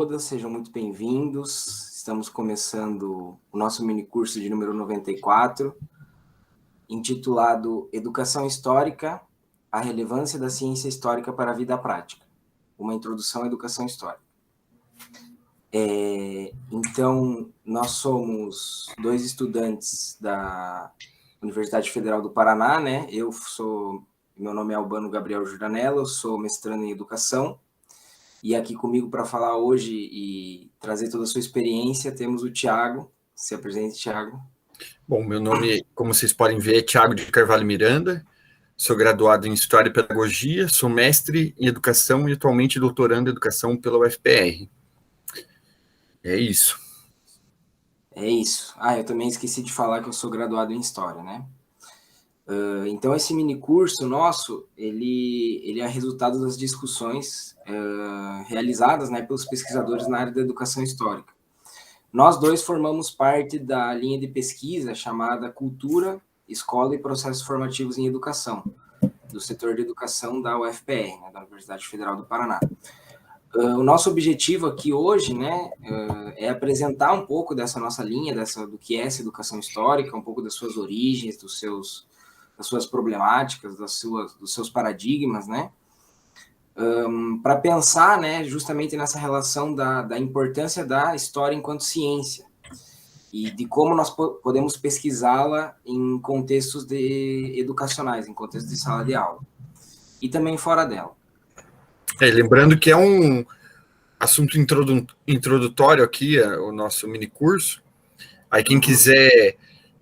Todas, sejam muito bem-vindos. Estamos começando o nosso minicurso de número 94, intitulado Educação Histórica, a relevância da ciência histórica para a vida prática. Uma introdução à educação histórica. Então, nós somos dois estudantes da Universidade Federal do Paraná, né? Meu nome é Albano Gabriel Jordanella, eu sou mestrando em Educação. E aqui comigo para falar hoje e trazer toda a sua experiência, temos o Thiago. Se apresente, Thiago. Bom, meu nome, como vocês podem ver, é Thiago de Carvalho Miranda. Sou graduado em História e Pedagogia, sou mestre em Educação e atualmente doutorando em Educação pela UFPR. É isso. É isso. Eu também esqueci de falar que eu sou graduado em História, né? Então, esse minicurso nosso, ele é resultado das discussões realizadas, né, pelos pesquisadores na área da educação histórica. Nós dois formamos parte da linha de pesquisa chamada Cultura, Escola e Processos Formativos em Educação, do setor de educação da UFPR, né, da Universidade Federal do Paraná. O nosso objetivo aqui hoje, né, é apresentar um pouco dessa nossa linha, do que é essa educação histórica, um pouco das suas origens, das suas problemáticas, dos seus paradigmas, né, para pensar, né, justamente nessa relação da importância da história enquanto ciência e de como nós podemos pesquisá-la em contextos educacionais, em contextos de sala de aula e também fora dela. Lembrando que é um assunto introdutório aqui, o nosso minicurso. Aí quem quiser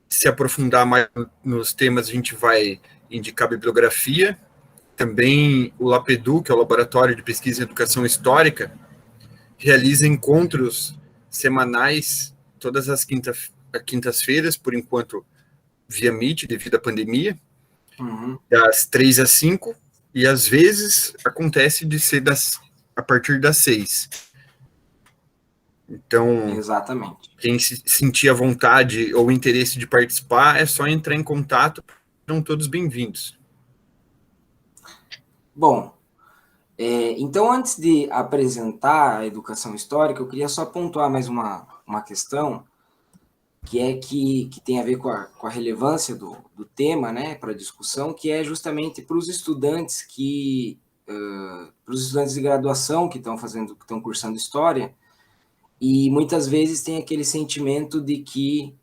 se aprofundar mais nos temas, a gente vai indicar bibliografia. Também o LAPEDU, que é o Laboratório de Pesquisa em Educação Histórica, realiza encontros semanais, todas as quintas-feiras, por enquanto via Meet, devido à pandemia, das 3 às 5, e às vezes acontece de ser a partir das 6. Então, exatamente. Quem se sentir a vontade ou interesse de participar, é só entrar em contato. Serão todos bem-vindos. Bom, então antes de apresentar a educação histórica, eu queria só pontuar mais uma questão, que é que tem a ver com a relevância do tema, né, para a discussão, que é justamente para os estudantes para os estudantes de graduação que estão cursando História, e muitas vezes tem aquele sentimento de que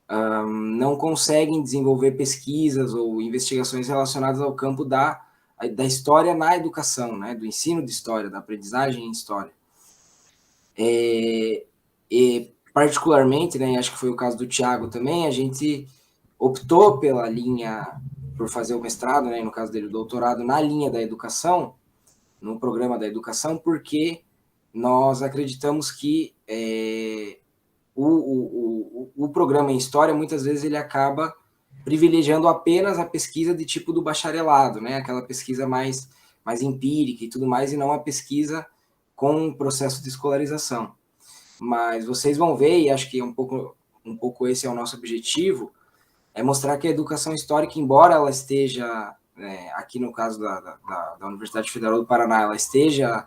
não conseguem desenvolver pesquisas ou investigações relacionadas ao campo da história na educação, né, do ensino de história, da aprendizagem em história. Particularmente, né, acho que foi o caso do Thiago também, a gente optou por fazer o mestrado, né, no caso dele o doutorado, na linha da educação, no programa da educação, porque nós acreditamos que o programa em História, muitas vezes, ele acaba privilegiando apenas a pesquisa de tipo do bacharelado, né, aquela pesquisa mais empírica e tudo mais, e não a pesquisa com o processo de escolarização. Mas vocês vão ver, e acho que um pouco esse é o nosso objetivo, é mostrar que a educação histórica, embora ela esteja, aqui no caso da Universidade Federal do Paraná, ela esteja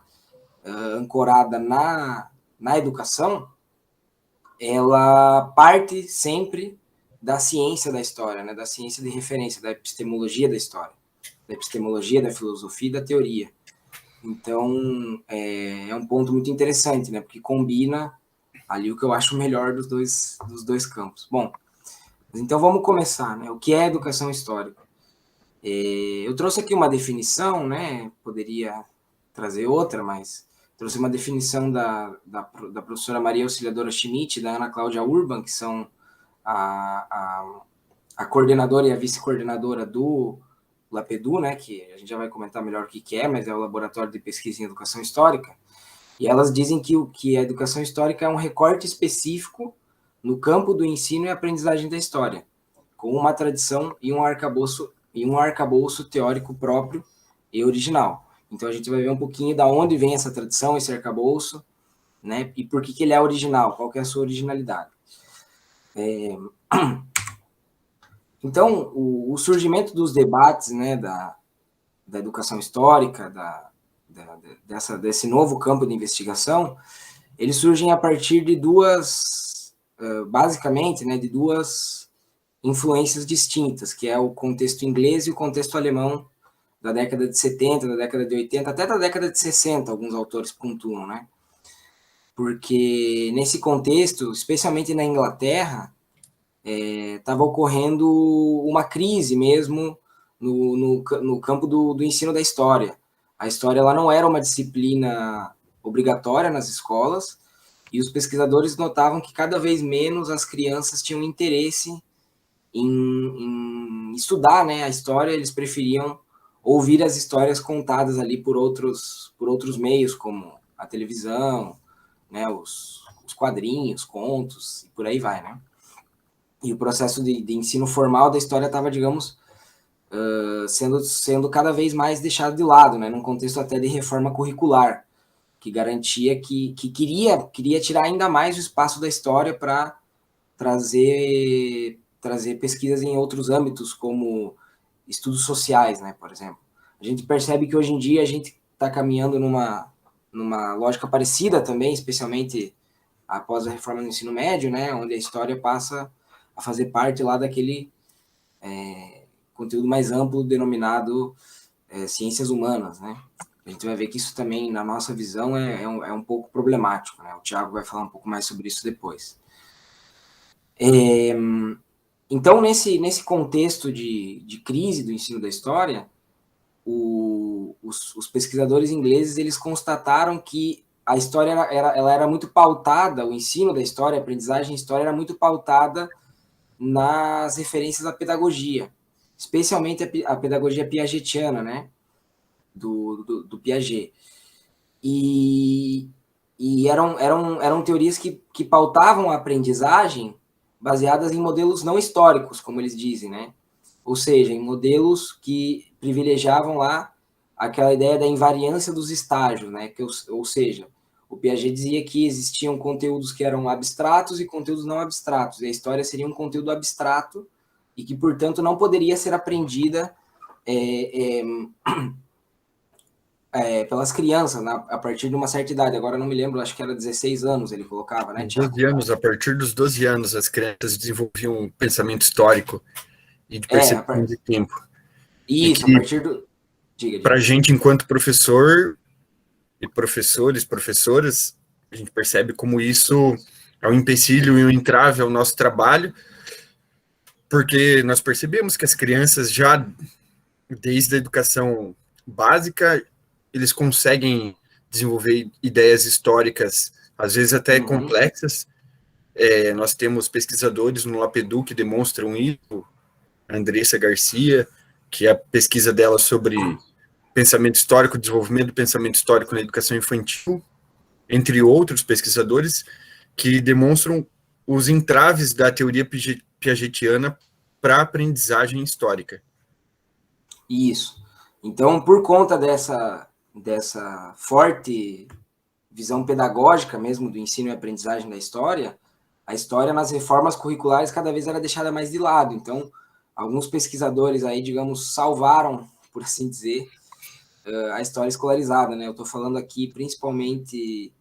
ancorada na educação, ela parte sempre da ciência da história, né, da ciência de referência, da epistemologia da história, da epistemologia, da filosofia e da teoria. Então, é um ponto muito interessante, né, porque combina ali o que eu acho melhor dos dois campos. Bom, então vamos começar, né? O que é educação histórica? Eu trouxe aqui uma definição, né? Poderia trazer outra, mas trouxe uma definição da professora Maria Auxiliadora Schmidt e da Ana Cláudia Urban, que são a coordenadora e a vice-coordenadora do LAPEDU, né? Que a gente já vai comentar melhor o que é, mas é o Laboratório de Pesquisa em Educação Histórica. E elas dizem que a educação histórica é um recorte específico no campo do ensino e aprendizagem da história, com uma tradição e um arcabouço teórico próprio e original. Então a gente vai ver um pouquinho da onde vem essa tradição, esse arcabouço, né? E por que ele é original, qual que é a sua originalidade. Então, o surgimento dos debates, né, da educação histórica, desse novo campo de investigação, eles surgem a partir de duas, basicamente, né, de duas influências distintas, que é o contexto inglês e o contexto alemão da década de 70, da década de 80, até da década de 60, alguns autores pontuam, né? Porque nesse contexto, especialmente na Inglaterra, estava ocorrendo uma crise mesmo no campo do ensino da história. A história ela não era uma disciplina obrigatória nas escolas, e os pesquisadores notavam que cada vez menos as crianças tinham interesse em estudar, né, a história. Eles preferiam ouvir as histórias contadas ali por outros meios, como a televisão, né, os quadrinhos, contos, e por aí vai, né? E o processo de ensino formal da história estava, digamos, sendo cada vez mais deixado de lado, né, num contexto até de reforma curricular, que garantia que queria tirar ainda mais o espaço da história para trazer pesquisas em outros âmbitos, como estudos sociais, né, por exemplo. A gente percebe que hoje em dia a gente está caminhando numa lógica parecida também, especialmente após a reforma do ensino médio, né, onde a história passa a fazer parte lá daquele conteúdo mais amplo denominado ciências humanas, né. A gente vai ver que isso também, na nossa visão, é um pouco problemático, né. O Tiago vai falar um pouco mais sobre isso depois. Então, nesse contexto de crise do ensino da história, os pesquisadores ingleses eles constataram que a história ela era muito pautada, o ensino da história, a aprendizagem de história era muito pautada nas referências à pedagogia, especialmente a pedagogia piagetiana, né, do Piaget. E eram teorias que pautavam a aprendizagem baseadas em modelos não históricos, como eles dizem, né? Ou seja, em modelos que privilegiavam lá aquela ideia da invariância dos estágios, né? Ou seja, o Piaget dizia que existiam conteúdos que eram abstratos e conteúdos não abstratos, e a história seria um conteúdo abstrato e que, portanto, não poderia ser aprendida pelas crianças, né, a partir de uma certa idade. Agora não me lembro, acho que era 16 anos ele colocava, né, Tiago? 12 anos, a partir dos 12 anos, as crianças desenvolviam um pensamento histórico e de É, percepção de tempo. E isso, a que, partir do. Diga. para a gente, enquanto professor e professores, professoras, a gente percebe como isso é um empecilho e um entrave ao nosso trabalho, porque nós percebemos que as crianças já, desde a educação básica, eles conseguem desenvolver ideias históricas, às vezes até complexas. Nós temos pesquisadores no LAPEDU que demonstram isso, a Andressa Garcia, que é a pesquisa dela sobre pensamento histórico, desenvolvimento do pensamento histórico na educação infantil, entre outros pesquisadores, que demonstram os entraves da teoria piagetiana para a aprendizagem histórica. Isso. Então, por conta dessa forte visão pedagógica mesmo do ensino e aprendizagem da história, a história nas reformas curriculares cada vez era deixada mais de lado. Então, alguns pesquisadores aí, digamos, salvaram, por assim dizer, a história escolarizada, né? Eu estou falando aqui principalmente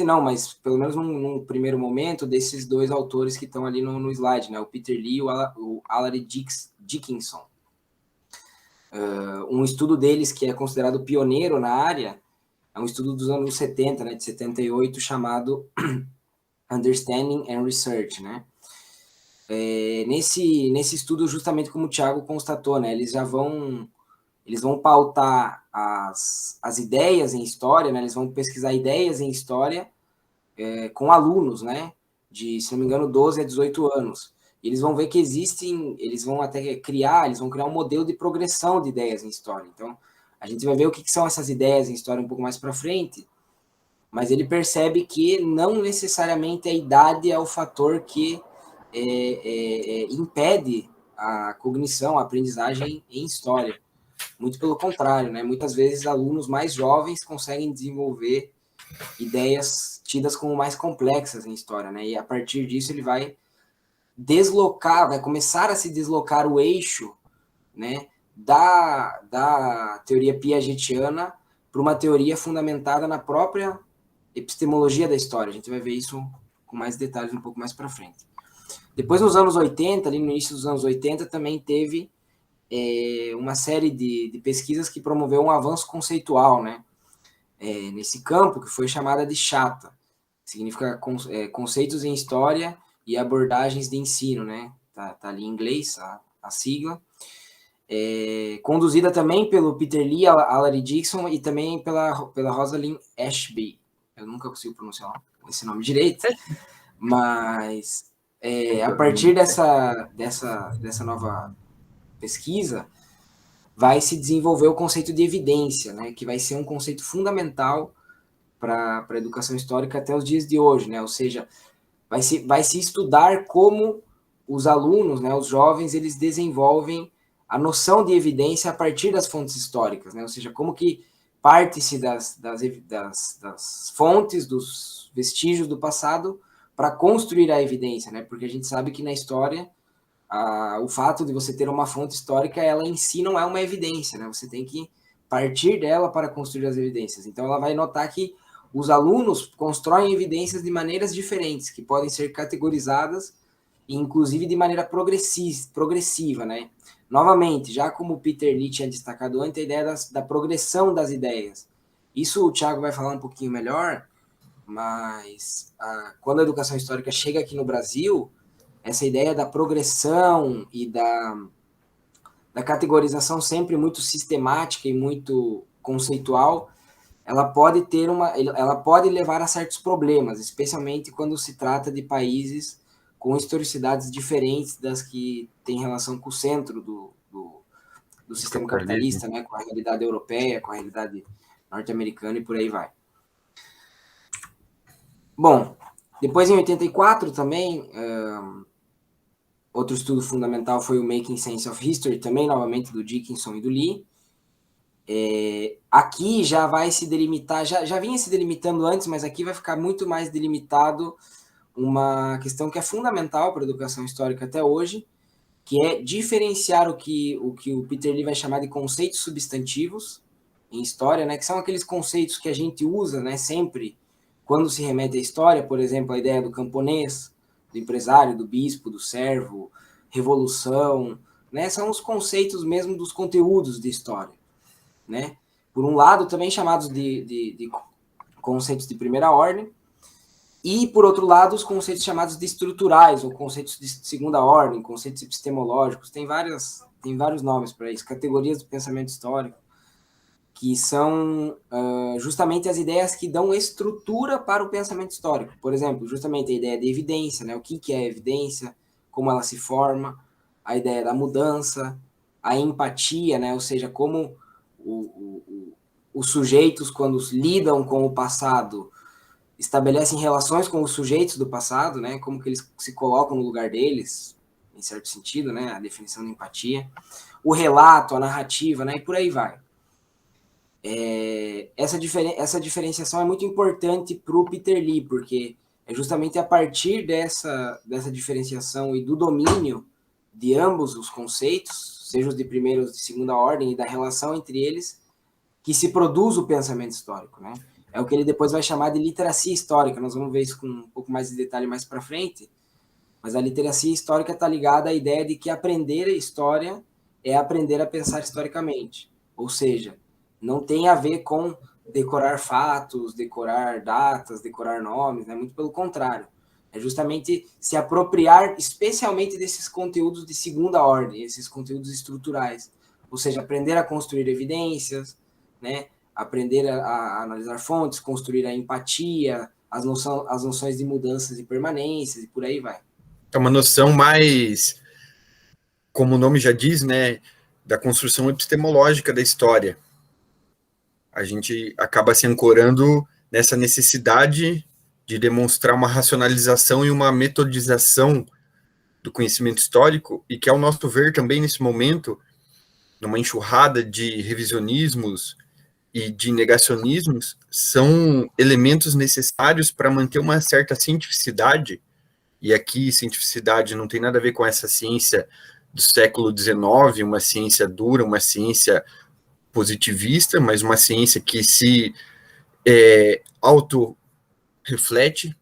não, mas pelo menos num primeiro momento, desses dois autores que estão ali no slide, né? O Peter Lee e o Alastair Dickinson. Um estudo deles que é considerado pioneiro na área é um estudo dos anos 70, né, de 78, chamado Understanding and Research, né? Nesse estudo, justamente como o Thiago constatou, né, eles vão pautar as ideias em história, né, eles vão pesquisar ideias em história com alunos, né, de, se não me engano, 12 a 18 anos. E eles vão ver que eles vão criar um modelo de progressão de ideias em história. Então, a gente vai ver o que são essas ideias em história um pouco mais para frente, mas ele percebe que não necessariamente a idade é o fator que impede a cognição, a aprendizagem em história. Muito pelo contrário, né? Muitas vezes alunos mais jovens conseguem desenvolver ideias tidas como mais complexas em história, né? E a partir disso ele vai começar a se deslocar o eixo, né, da teoria piagetiana para uma teoria fundamentada na própria epistemologia da história. A gente vai ver isso com mais detalhes um pouco mais para frente. Depois, nos anos 80, ali no início dos anos 80, também teve uma série de pesquisas que promoveu um avanço conceitual, né? Nesse campo, que foi chamada de chata. Significa conceitos em história e abordagens de ensino, né? Tá ali em inglês a sigla. Conduzida também pelo Peter Lee, a Larry Dixon e também pela Rosalind Ashby. Eu nunca consigo pronunciar esse nome direito, mas a partir dessa nova pesquisa, vai se desenvolver o conceito de evidência, né, que vai ser um conceito fundamental para a educação histórica até os dias de hoje, né? Ou seja, vai se estudar como os alunos, né, os jovens, eles desenvolvem a noção de evidência a partir das fontes históricas, né? Ou seja, como que parte-se das fontes, dos vestígios do passado para construir a evidência, né? Porque a gente sabe que na história o fato de você ter uma fonte histórica, ela em si não é uma evidência, né? Você tem que partir dela para construir as evidências. Então, ela vai notar que os alunos constroem evidências de maneiras diferentes, que podem ser categorizadas, inclusive de maneira progressiva, né? Novamente, já como o Peter Lee tinha destacado antes, a ideia da progressão das ideias. Isso o Thiago vai falar um pouquinho melhor, mas quando a educação histórica chega aqui no Brasil, essa ideia da progressão e da categorização sempre muito sistemática e muito conceitual, ela pode levar a certos problemas, especialmente quando se trata de países com historicidades diferentes das que têm relação com o centro do sistema capitalista, né, com a realidade europeia, com a realidade norte-americana e por aí vai. Bom, depois em 84 também, outro estudo fundamental foi o Making Sense of History, também novamente do Dickinson e do Lee. Aqui já vai se delimitar, já vinha se delimitando antes, mas aqui vai ficar muito mais delimitado uma questão que é fundamental para a educação histórica até hoje, que é diferenciar o que o Peter Lee vai chamar de conceitos substantivos em história, né, que são aqueles conceitos que a gente usa, né, sempre quando se remete à história, por exemplo, a ideia do camponês, do empresário, do bispo, do servo, revolução, né, são os conceitos mesmo dos conteúdos de história, né? Por um lado, também chamados de conceitos de primeira ordem, e, por outro lado, os conceitos chamados de estruturais, ou conceitos de segunda ordem, conceitos epistemológicos, tem vários nomes para isso, categorias do pensamento histórico, que são justamente as ideias que dão estrutura para o pensamento histórico. Por exemplo, justamente a ideia de evidência, né? O que é evidência, como ela se forma, a ideia da mudança, a empatia, né? Ou seja, como os sujeitos, quando lidam com o passado, estabelecem relações com os sujeitos do passado, né? Como que eles se colocam no lugar deles, em certo sentido, né? A definição de empatia. O relato, a narrativa, né? E por aí vai. Essa diferenciação é muito importante para o Peter Lee, porque é justamente a partir dessa diferenciação e do domínio de ambos os conceitos, seja os de primeira ou de segunda ordem, e da relação entre eles, que se produz o pensamento histórico, né? É o que ele depois vai chamar de literacia histórica. Nós vamos ver isso com um pouco mais de detalhe mais para frente, mas a literacia histórica está ligada à ideia de que aprender a história é aprender a pensar historicamente, ou seja, não tem a ver com decorar fatos, decorar datas, decorar nomes, né? Muito pelo contrário. É justamente se apropriar especialmente desses conteúdos de segunda ordem, esses conteúdos estruturais. Ou seja, aprender a construir evidências, né? Aprender a analisar fontes, construir a empatia, as noções de mudanças e permanências, e por aí vai. É uma noção mais, como o nome já diz, né, da construção epistemológica da história. A gente acaba se ancorando nessa necessidade de demonstrar uma racionalização e uma metodização do conhecimento histórico, e que, ao nosso ver, também nesse momento, numa enxurrada de revisionismos e de negacionismos, são elementos necessários para manter uma certa cientificidade, e aqui cientificidade não tem nada a ver com essa ciência do século XIX, uma ciência dura, uma ciência positivista, mas uma ciência que se reflete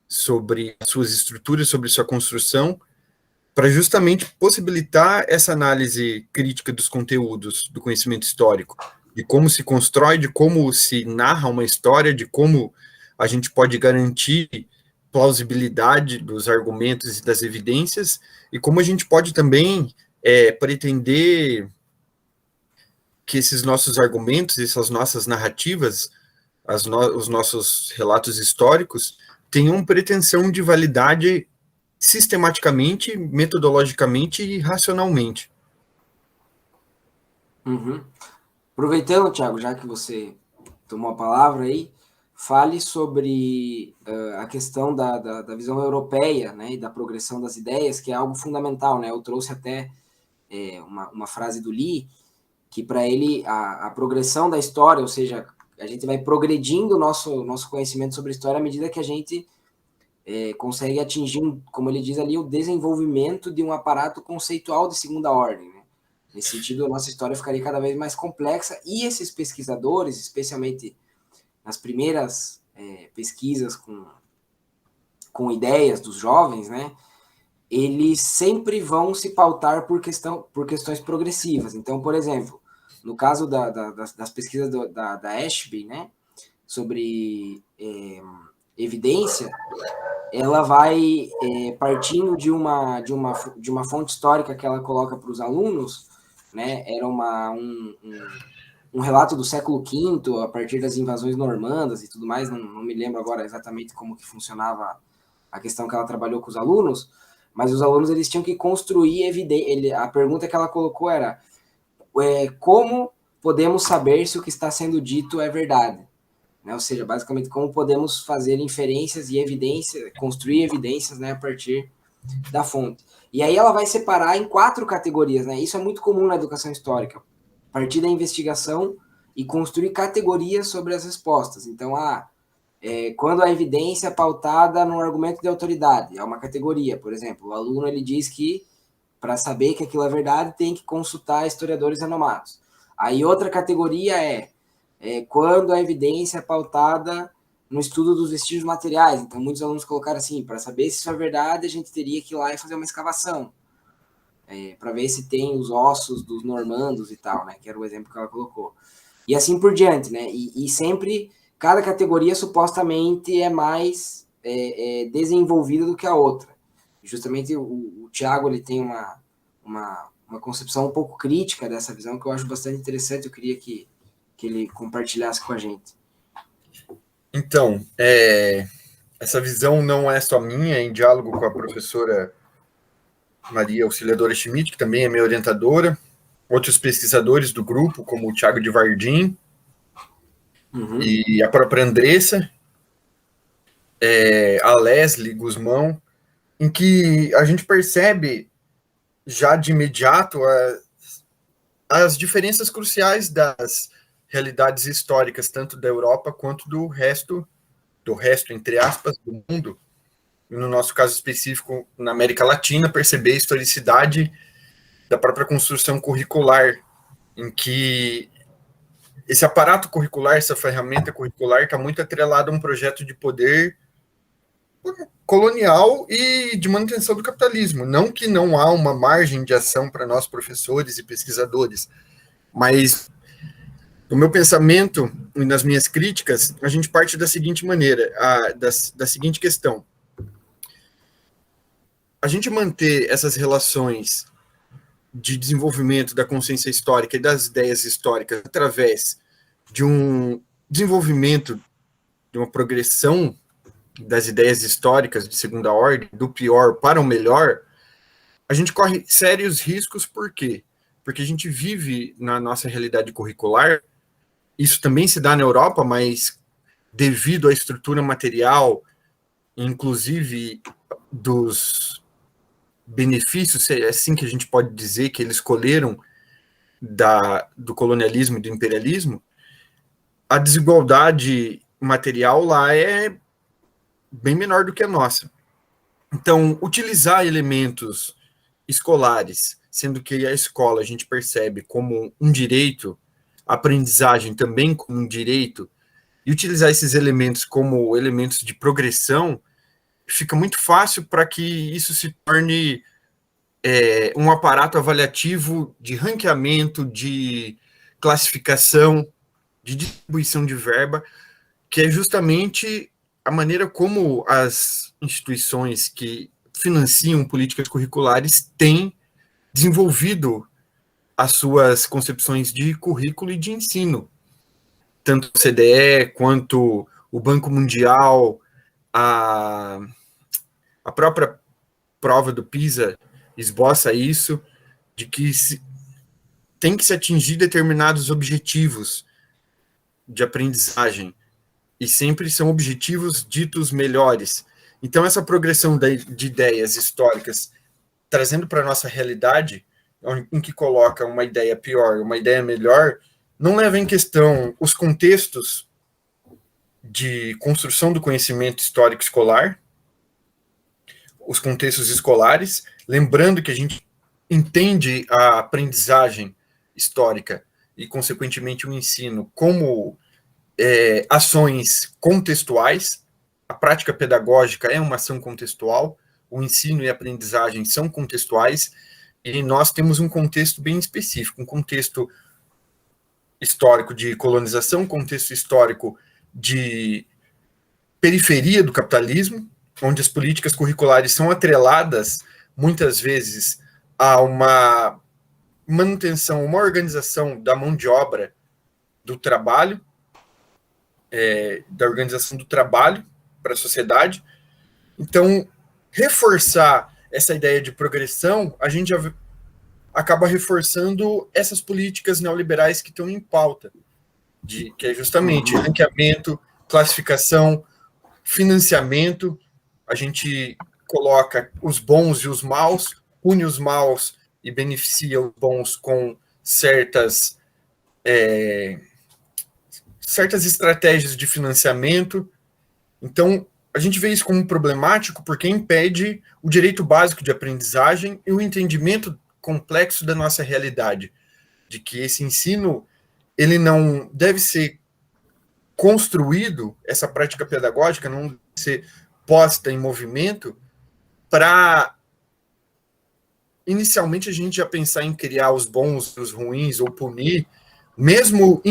sobre suas estruturas, sobre sua construção, para justamente possibilitar essa análise crítica dos conteúdos do conhecimento histórico, de como se constrói, de como se narra uma história, de como a gente pode garantir plausibilidade dos argumentos e das evidências, e como a gente pode também pretender que esses nossos argumentos, essas nossas narrativas, os nossos relatos históricos, tenham pretensão de validade sistematicamente, metodologicamente e racionalmente. Uhum. Aproveitando, Thiago, já que você tomou a palavra aí, fale sobre a questão da visão europeia, né, e da progressão das ideias, que é algo fundamental, né? Eu trouxe até uma frase do Lee, que para ele a progressão da história, ou seja, a gente vai progredindo o nosso conhecimento sobre a história à medida que a gente consegue atingir, como ele diz ali, o desenvolvimento de um aparato conceitual de segunda ordem, né? Nesse sentido, a nossa história ficaria cada vez mais complexa e esses pesquisadores, especialmente nas primeiras pesquisas com ideias dos jovens, né, eles sempre vão se pautar por questões progressivas. Então, por exemplo, no caso das pesquisas da Ashby, né, sobre evidência, ela vai partindo de uma fonte histórica que ela coloca para os alunos, né, era um relato do século V, a partir das invasões normandas e tudo mais, não me lembro agora exatamente como que funcionava a questão que ela trabalhou com os alunos, mas os alunos eles tinham que construir evidência. A pergunta que ela colocou era como podemos saber se o que está sendo dito é verdade? Né? Ou seja, basicamente, como podemos fazer inferências e evidências, construir evidências, né, a partir da fonte. E aí ela vai separar em 4 categorias, né? Isso é muito comum na educação histórica. Partir da investigação e construir categorias sobre as respostas. Então, quando a evidência é pautada no argumento de autoridade, é uma categoria, por exemplo. O aluno ele diz que, para saber que aquilo é verdade, tem que consultar historiadores renomados. Aí outra categoria quando a evidência é pautada no estudo dos vestígios materiais. Então, muitos alunos colocaram assim, para saber se isso é verdade, a gente teria que ir lá e fazer uma escavação, para ver se tem os ossos dos normandos e tal, né, que era o exemplo que ela colocou. E assim por diante, né, e sempre, cada categoria supostamente é mais desenvolvida do que a outra. Justamente o Tiago, ele tem uma concepção um pouco crítica dessa visão, que eu acho bastante interessante, eu queria que ele compartilhasse com a gente. Então, essa visão não é só minha, é em diálogo com a professora Maria Auxiliadora Schmidt, que também é minha orientadora, outros pesquisadores do grupo, como o Thiago de Vardim, e a própria Andressa, a Leslie Guzmão, em que a gente percebe já de imediato as diferenças cruciais das realidades históricas, tanto da Europa quanto do resto, entre aspas, do mundo. E no nosso caso específico, na América Latina, perceber a historicidade da própria construção curricular, em que esse aparato curricular, essa ferramenta curricular, está muito atrelado a um projeto de poder colonial e de manutenção do capitalismo. Não que não há uma margem de ação para nós, professores e pesquisadores, mas no meu pensamento e nas minhas críticas, a gente parte da seguinte maneira, da seguinte questão. A gente manter essas relações de desenvolvimento da consciência histórica e das ideias históricas através de um desenvolvimento, de uma progressão das ideias históricas de segunda ordem, do pior para o melhor, a gente corre sérios riscos, por quê? Porque a gente vive na nossa realidade curricular, isso também se dá na Europa, mas devido à estrutura material, inclusive dos benefícios, é assim que a gente pode dizer que eles colheram do colonialismo e do imperialismo, a desigualdade material lá é bem menor do que a nossa. Então, utilizar elementos escolares, sendo que a escola a gente percebe como um direito, a aprendizagem também como um direito, e utilizar esses elementos como elementos de progressão, fica muito fácil para que isso se torne um aparato avaliativo de ranqueamento, de classificação, de distribuição de verba, que é justamente a maneira como as instituições que financiam políticas curriculares têm desenvolvido as suas concepções de currículo e de ensino. Tanto o CDE, quanto o Banco Mundial, a própria prova do PISA esboça isso, de que tem que se atingir determinados objetivos de aprendizagem, e sempre são objetivos ditos melhores. Então, essa progressão de ideias históricas, trazendo para a nossa realidade, em que coloca uma ideia pior, uma ideia melhor, não leva em questão os contextos de construção do conhecimento histórico escolar, os contextos escolares, lembrando que a gente entende a aprendizagem histórica e, consequentemente, o ensino como ações contextuais. A prática pedagógica é uma ação contextual, o ensino e a aprendizagem são contextuais, e nós temos um contexto bem específico, um contexto histórico de colonização, um contexto histórico de periferia do capitalismo, onde as políticas curriculares são atreladas, muitas vezes, a uma manutenção, uma organização da mão de obra do trabalho, da organização do trabalho para a sociedade. Então, reforçar essa ideia de progressão, a gente já acaba reforçando essas políticas neoliberais que estão em pauta, que é justamente ranqueamento, classificação, financiamento. A gente coloca os bons e os maus, une os maus e beneficia os bons com certas estratégias de financiamento. Então, a gente vê isso como problemático porque impede o direito básico de aprendizagem e o entendimento complexo da nossa realidade, de que esse ensino ele não deve ser construído, essa prática pedagógica não deve ser posta em movimento para inicialmente a gente já pensar em criar os bons e os ruins ou punir, mesmo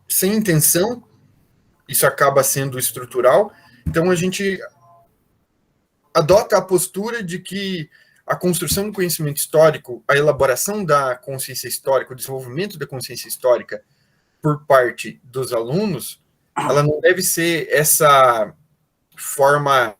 sem intenção, isso acaba sendo estrutural. Então a gente adota a postura de que a construção do conhecimento histórico, a elaboração da consciência histórica, o desenvolvimento da consciência histórica por parte dos alunos, ela não deve ser essa forma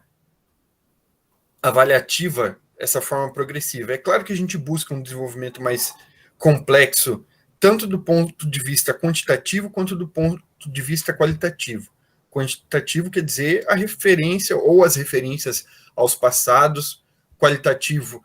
avaliativa, essa forma progressiva. É claro que a gente busca um desenvolvimento mais complexo, tanto do ponto de vista quantitativo, quanto do ponto de vista qualitativo. Quantitativo quer dizer a referência ou as referências aos passados, qualitativo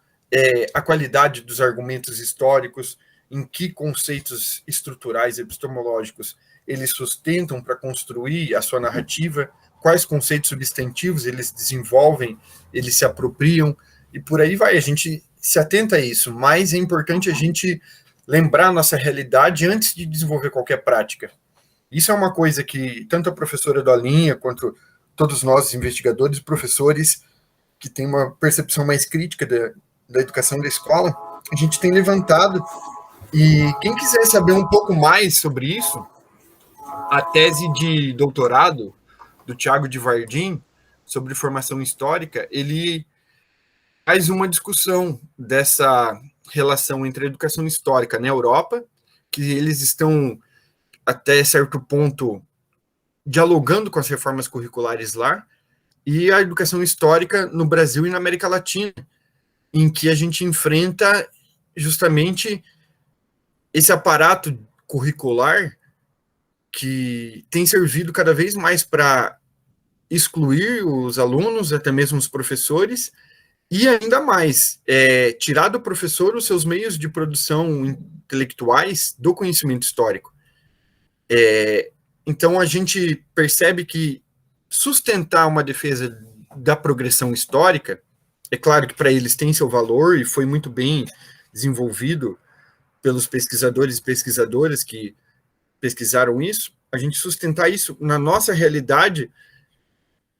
a qualidade dos argumentos históricos, em que conceitos estruturais e epistemológicos eles sustentam para construir a sua narrativa, quais conceitos substantivos eles desenvolvem, eles se apropriam, e por aí vai. A gente se atenta a isso, mas é importante a gente lembrar a nossa realidade antes de desenvolver qualquer prática. Isso é uma coisa que tanto a professora Dolinha, quanto todos nós, investigadores e professores, que tem uma percepção mais crítica da educação da escola, a gente tem levantado. E quem quiser saber um pouco mais sobre isso, a tese de doutorado do Thiago de Vardim, sobre formação histórica, ele faz uma discussão dessa relação entre a educação histórica na Europa, que eles estão, até certo ponto, dialogando com as reformas curriculares lá, e a educação histórica no Brasil e na América Latina, em que a gente enfrenta justamente esse aparato curricular que tem servido cada vez mais para excluir os alunos, até mesmo os professores, e ainda mais, tirar do professor os seus meios de produção intelectuais do conhecimento histórico. Então, a gente percebe que sustentar uma defesa da progressão histórica, é claro que para eles tem seu valor e foi muito bem desenvolvido pelos pesquisadores e pesquisadoras que pesquisaram isso, a gente sustentar isso na nossa realidade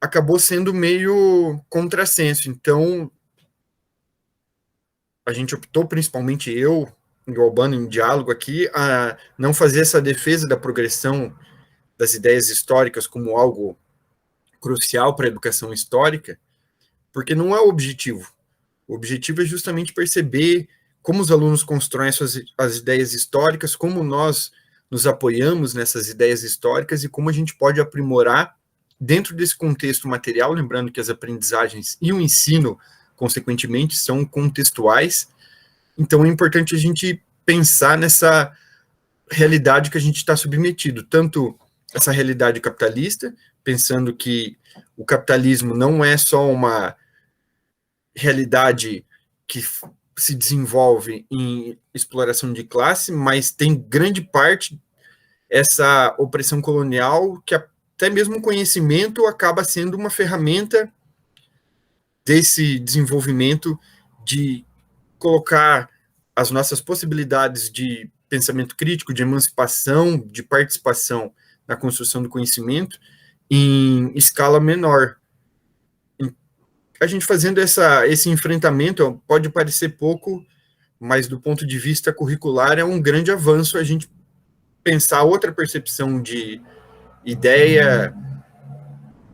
acabou sendo meio contrassenso. Então, a gente optou, principalmente eu e o Albano em diálogo aqui, a não fazer essa defesa da progressão das ideias históricas como algo crucial para a educação histórica, porque não é o objetivo. O objetivo é justamente perceber como os alunos constroem as ideias históricas, como nós nos apoiamos nessas ideias históricas e como a gente pode aprimorar dentro desse contexto material, lembrando que as aprendizagens e o ensino, consequentemente, são contextuais. Então, é importante a gente pensar nessa realidade que a gente está submetido, tanto essa realidade capitalista, pensando que o capitalismo não é só uma realidade que se desenvolve em exploração de classe, mas tem grande parte essa opressão colonial que até mesmo o conhecimento acaba sendo uma ferramenta desse desenvolvimento de colocar as nossas possibilidades de pensamento crítico, de emancipação, de participação na construção do conhecimento em escala menor. A gente fazendo esse enfrentamento pode parecer pouco, mas do ponto de vista curricular é um grande avanço a gente pensar outra percepção de ideia,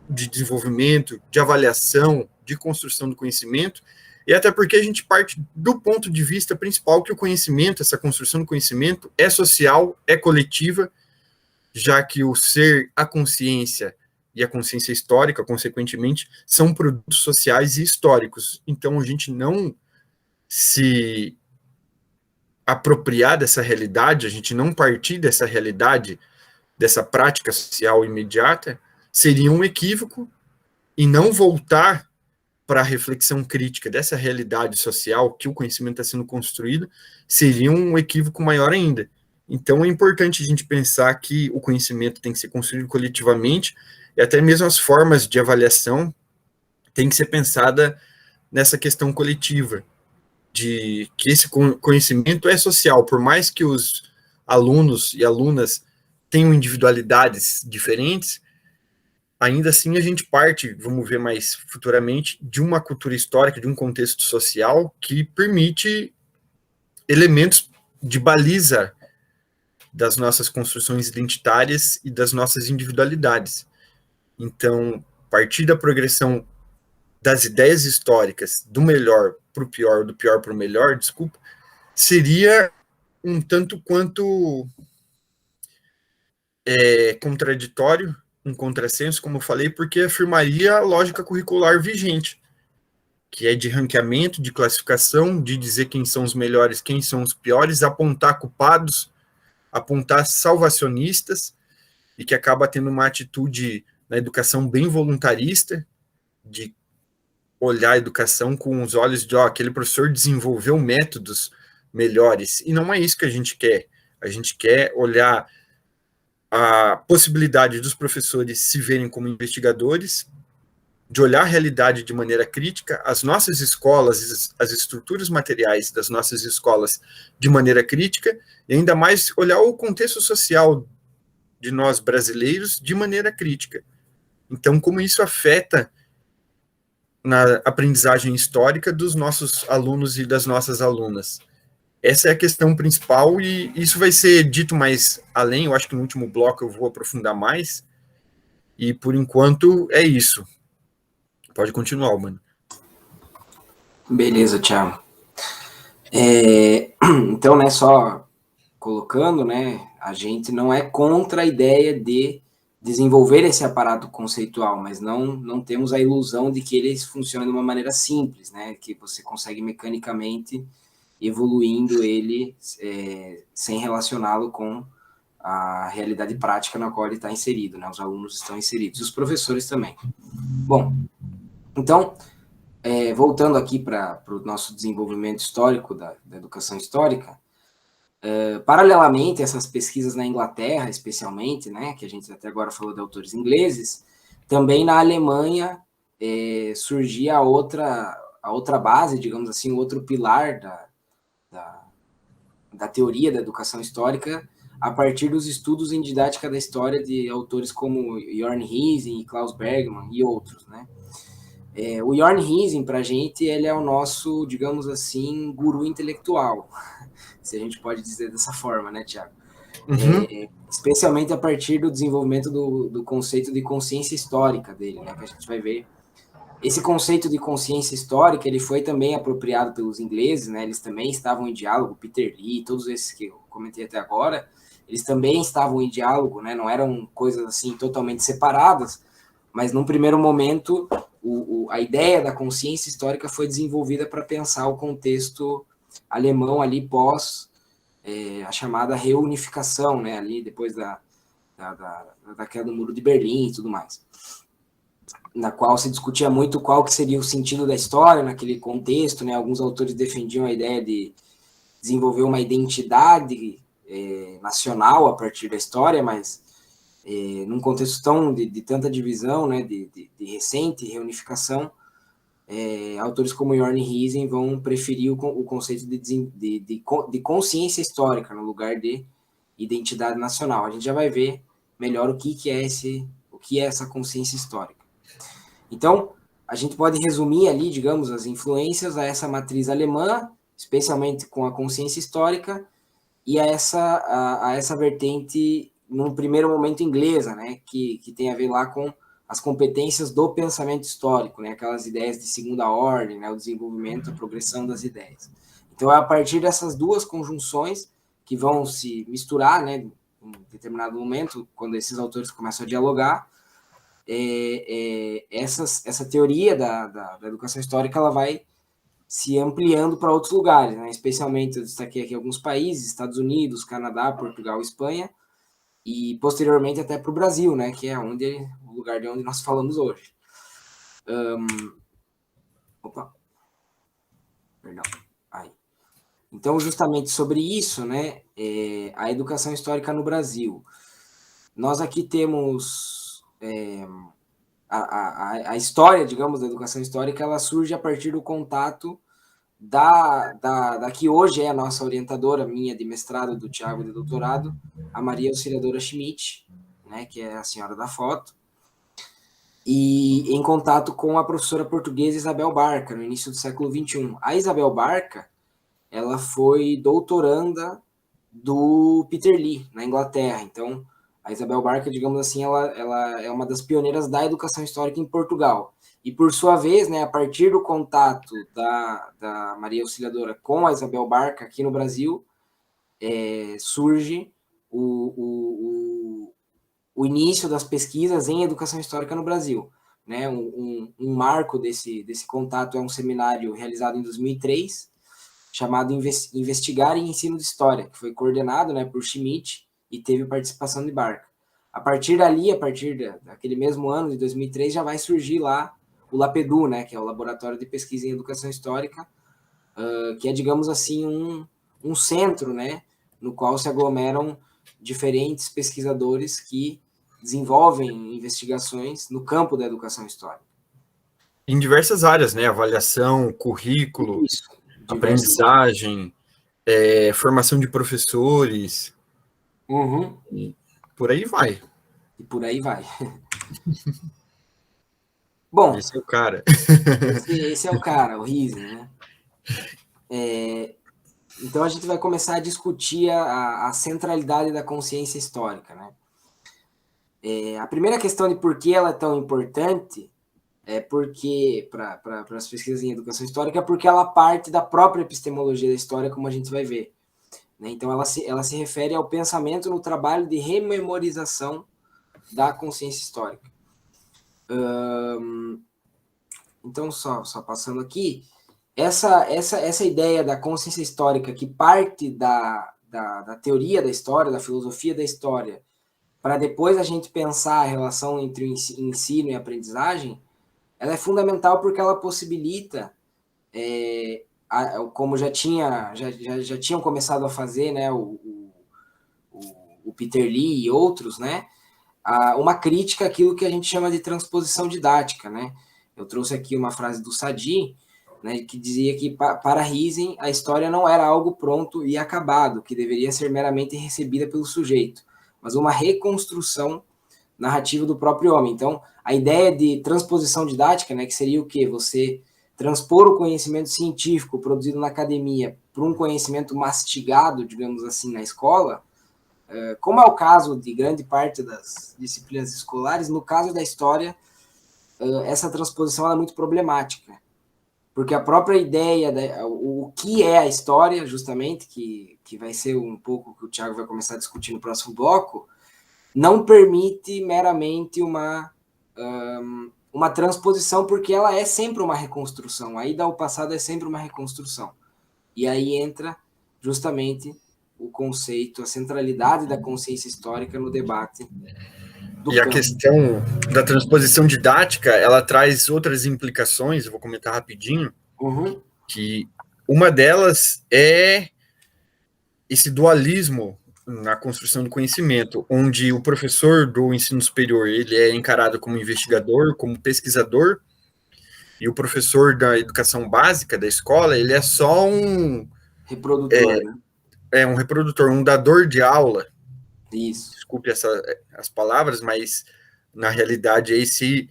de desenvolvimento, de avaliação, de construção do conhecimento, e até porque a gente parte do ponto de vista principal que o conhecimento, essa construção do conhecimento, é social, é coletiva, já que o ser, a consciência e a consciência histórica, consequentemente, são produtos sociais e históricos. Então, a gente não se apropriar dessa realidade, a gente não partir dessa realidade, dessa prática social imediata, seria um equívoco, e não voltar para a reflexão crítica dessa realidade social que o conhecimento está sendo construído, seria um equívoco maior ainda. Então, é importante a gente pensar que o conhecimento tem que ser construído coletivamente, e até mesmo as formas de avaliação têm que ser pensada nessa questão coletiva, de que esse conhecimento é social, por mais que os alunos e alunas tenham individualidades diferentes, ainda assim a gente parte, vamos ver mais futuramente, de uma cultura histórica, de um contexto social que permite elementos de baliza das nossas construções identitárias e das nossas individualidades. Então, partir da progressão das ideias históricas, do melhor para o pior, do pior para o melhor, desculpa, seria um tanto quanto contraditório, um contrassenso, como eu falei, porque afirmaria a lógica curricular vigente, que é de ranqueamento, de classificação, de dizer quem são os melhores, quem são os piores, apontar culpados, apontar salvacionistas, e que acaba tendo uma atitude na educação bem voluntarista, de olhar a educação com os olhos de, aquele professor desenvolveu métodos melhores, e não é isso que a gente quer. A gente quer olhar a possibilidade dos professores se verem como investigadores, de olhar a realidade de maneira crítica, as nossas escolas, as estruturas materiais das nossas escolas de maneira crítica, e ainda mais olhar o contexto social de nós brasileiros de maneira crítica. Então, como isso afeta na aprendizagem histórica dos nossos alunos e das nossas alunas. Essa é a questão principal, e isso vai ser dito mais além, eu acho que no último bloco eu vou aprofundar mais, e por enquanto é isso. Pode continuar, mano. Beleza, Thiago. Então, né, só colocando, né, a gente não é contra a ideia de desenvolver esse aparato conceitual, mas não temos a ilusão de que ele funciona de uma maneira simples, né, que você consegue mecanicamente evoluindo ele sem relacioná-lo com a realidade prática na qual ele está inserido, né, os alunos estão inseridos, e os professores também. Bom, então, voltando aqui para o nosso desenvolvimento histórico da educação histórica, paralelamente a essas pesquisas na Inglaterra, especialmente, né, que a gente até agora falou de autores ingleses, também na Alemanha surgia a outra base, digamos assim, o outro pilar da teoria da educação histórica, a partir dos estudos em didática da história de autores como Jörn Hiesing, Klaus Bergmann e outros, né? O Jörn Hiesing, para a gente, ele é o nosso, digamos assim, guru intelectual, se a gente pode dizer dessa forma, né, Tiago? Especialmente a partir do desenvolvimento do conceito de consciência histórica dele, né, que a gente vai ver. Esse conceito de consciência histórica, ele foi também apropriado pelos ingleses, né, eles também estavam em diálogo, Peter Lee, todos esses que eu comentei até agora, eles também estavam em diálogo, né, não eram coisas assim totalmente separadas, mas num primeiro momento a ideia da consciência histórica foi desenvolvida para pensar o contexto alemão ali pós a chamada reunificação, né, ali depois da queda do Muro de Berlim e tudo mais, na qual se discutia muito qual que seria o sentido da história naquele contexto, né, alguns autores defendiam a ideia de desenvolver uma identidade nacional a partir da história, mas num contexto tão de tanta divisão, né, de recente reunificação, autores como Jörn Hiesing vão preferir o conceito de consciência histórica no lugar de identidade nacional. A gente já vai ver melhor o que é essa consciência histórica. Então, a gente pode resumir ali, digamos, as influências a essa matriz alemã, especialmente com a consciência histórica, e a essa vertente, num primeiro momento, inglesa, né, que tem a ver lá com as competências do pensamento histórico, né, aquelas ideias de segunda ordem, né, o desenvolvimento, a progressão das ideias. Então, é a partir dessas duas conjunções que vão se misturar, né, em determinado momento, quando esses autores começam a dialogar, essa teoria da educação histórica ela vai se ampliando para outros lugares, né? Especialmente eu destaquei aqui alguns países, Estados Unidos, Canadá, Portugal, Espanha, e posteriormente até para o Brasil, né? Que é o lugar de onde nós falamos hoje. Perdão. Aí. Então, justamente sobre isso, né? A educação histórica no Brasil. Nós aqui temos a história, digamos, da educação histórica, ela surge a partir do contato da que hoje é a nossa orientadora, minha de mestrado, do Tiago de doutorado, a Maria Auxiliadora Schmidt, né, que é a senhora da foto, e em contato com a professora portuguesa Isabel Barca, no início do século XXI. A Isabel Barca, ela foi doutoranda do Peter Lee, na Inglaterra. Então, a Isabel Barca, digamos assim, ela é uma das pioneiras da educação histórica em Portugal. E, por sua vez, né, a partir do contato da Maria Auxiliadora com a Isabel Barca aqui no Brasil, surge o início das pesquisas em educação histórica no Brasil. Né? Um marco desse contato é um seminário realizado em 2003, chamado Investigar em Ensino de História, que foi coordenado, né, por Schmidt e teve participação de Barca. A partir dali, a partir daquele mesmo ano, de 2003, já vai surgir lá o LAPEDU, né, que é o Laboratório de Pesquisa em Educação Histórica, que é, digamos assim, um centro, né, no qual se aglomeram diferentes pesquisadores que desenvolvem investigações no campo da educação histórica. Em diversas áreas, né? Avaliação, currículo, Isso, aprendizagem, formação de professores. Uhum. E por aí vai. E por aí vai. Bom, esse é o cara. Esse é o cara, o Riesing, né? Então a gente vai começar a discutir a centralidade da consciência histórica, né? A primeira questão de por que ela é tão importante é porque, para as pesquisas em educação histórica, é porque ela parte da própria epistemologia da história, como a gente vai ver. Né? Então ela se refere ao pensamento no trabalho de rememorização da consciência histórica. Então, só passando aqui, essa ideia da consciência histórica que parte da teoria da história, da filosofia da história, para depois a gente pensar a relação entre o ensino e a aprendizagem, ela é fundamental porque ela possibilita, como já tinham começado a fazer, né, o Peter Lee e outros, né, uma crítica àquilo que a gente chama de transposição didática, né? Eu trouxe aqui uma frase do Sadi, né, que dizia que para Riesen a história não era algo pronto e acabado, que deveria ser meramente recebida pelo sujeito, mas uma reconstrução narrativa do próprio homem. Então, a ideia de transposição didática, né, que seria o quê? Você transpor o conhecimento científico produzido na academia para um conhecimento mastigado, digamos assim, na escola, como é o caso de grande parte das disciplinas escolares, no caso da história, essa transposição é muito problemática, porque a própria ideia, o que é a história, justamente, que vai ser um pouco que o Thiago vai começar a discutir no próximo bloco, não permite meramente uma transposição, porque ela é sempre uma reconstrução. A ida ao passado é sempre uma reconstrução. E aí entra justamente o conceito, a centralidade da consciência histórica no debate do E a campo. questão da transposição didática, ela traz outras implicações, eu vou comentar rapidinho, que uma delas é esse dualismo na construção do conhecimento, onde o professor do ensino superior ele é encarado como investigador, como pesquisador, e o professor da educação básica da escola ele é só um reprodutor, né? Um reprodutor, um dador de aula. Isso. Desculpe as palavras, mas na realidade esse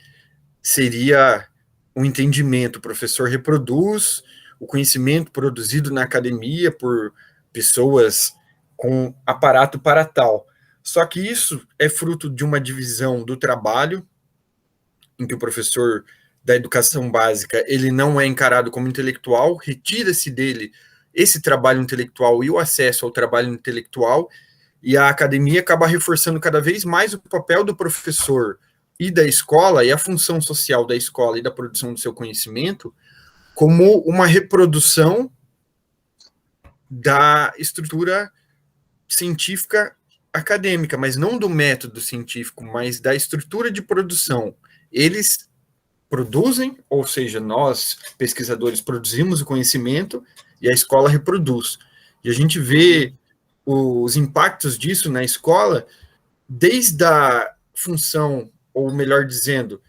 seria um entendimento. O professor reproduz o conhecimento produzido na academia por pessoas com aparato para tal. Só que isso é fruto de uma divisão do trabalho, em que o professor da educação básica ele não é encarado como intelectual, retira-se dele esse trabalho intelectual e o acesso ao trabalho intelectual, e a academia acaba reforçando cada vez mais o papel do professor e da escola, e a função social da escola e da produção do seu conhecimento, como uma reprodução da estrutura científica acadêmica, mas não do método científico, mas da estrutura de produção. Eles produzem, ou seja, nós, pesquisadores, produzimos o conhecimento e a escola reproduz. E a gente vê os impactos disso na escola desde a função, ou melhor dizendo,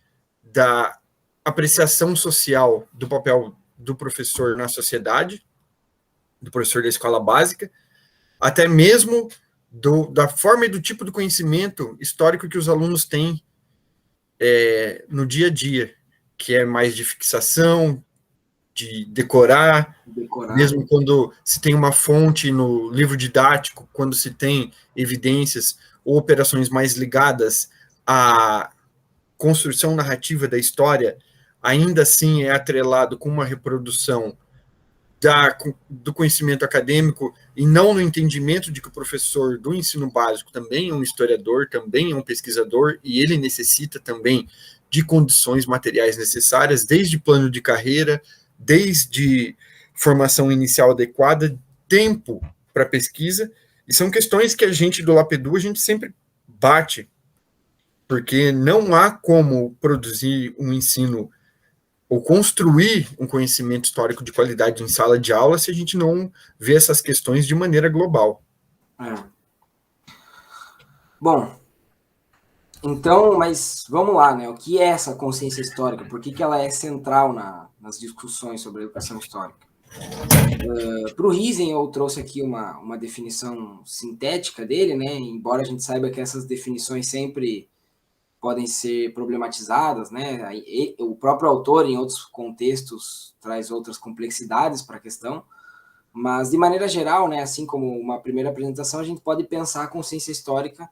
da apreciação social do papel do professor na sociedade, do professor da escola básica, até mesmo da forma e do tipo de conhecimento histórico que os alunos têm no dia a dia, que é mais de fixação, de decorar, mesmo quando se tem uma fonte no livro didático, quando se tem evidências ou operações mais ligadas à construção narrativa da história, ainda assim é atrelado com uma reprodução do conhecimento acadêmico e não no entendimento de que o professor do ensino básico também é um historiador, também é um pesquisador, e ele necessita também de condições materiais necessárias, desde plano de carreira, desde formação inicial adequada, tempo para pesquisa, e são questões que a gente do Lapedu, a gente sempre bate, porque não há como produzir um ensino ou construir um conhecimento histórico de qualidade em sala de aula se a gente não vê essas questões de maneira global. Bom, então, mas vamos lá, né? O que é essa consciência histórica? Por que ela é central nas discussões sobre a educação histórica? Para o Riesen, eu trouxe aqui uma definição sintética dele, né? Embora a gente saiba que essas definições sempre podem ser problematizadas, né? O próprio autor, em outros contextos, traz outras complexidades para a questão, mas, de maneira geral, né, assim como uma primeira apresentação, a gente pode pensar a consciência histórica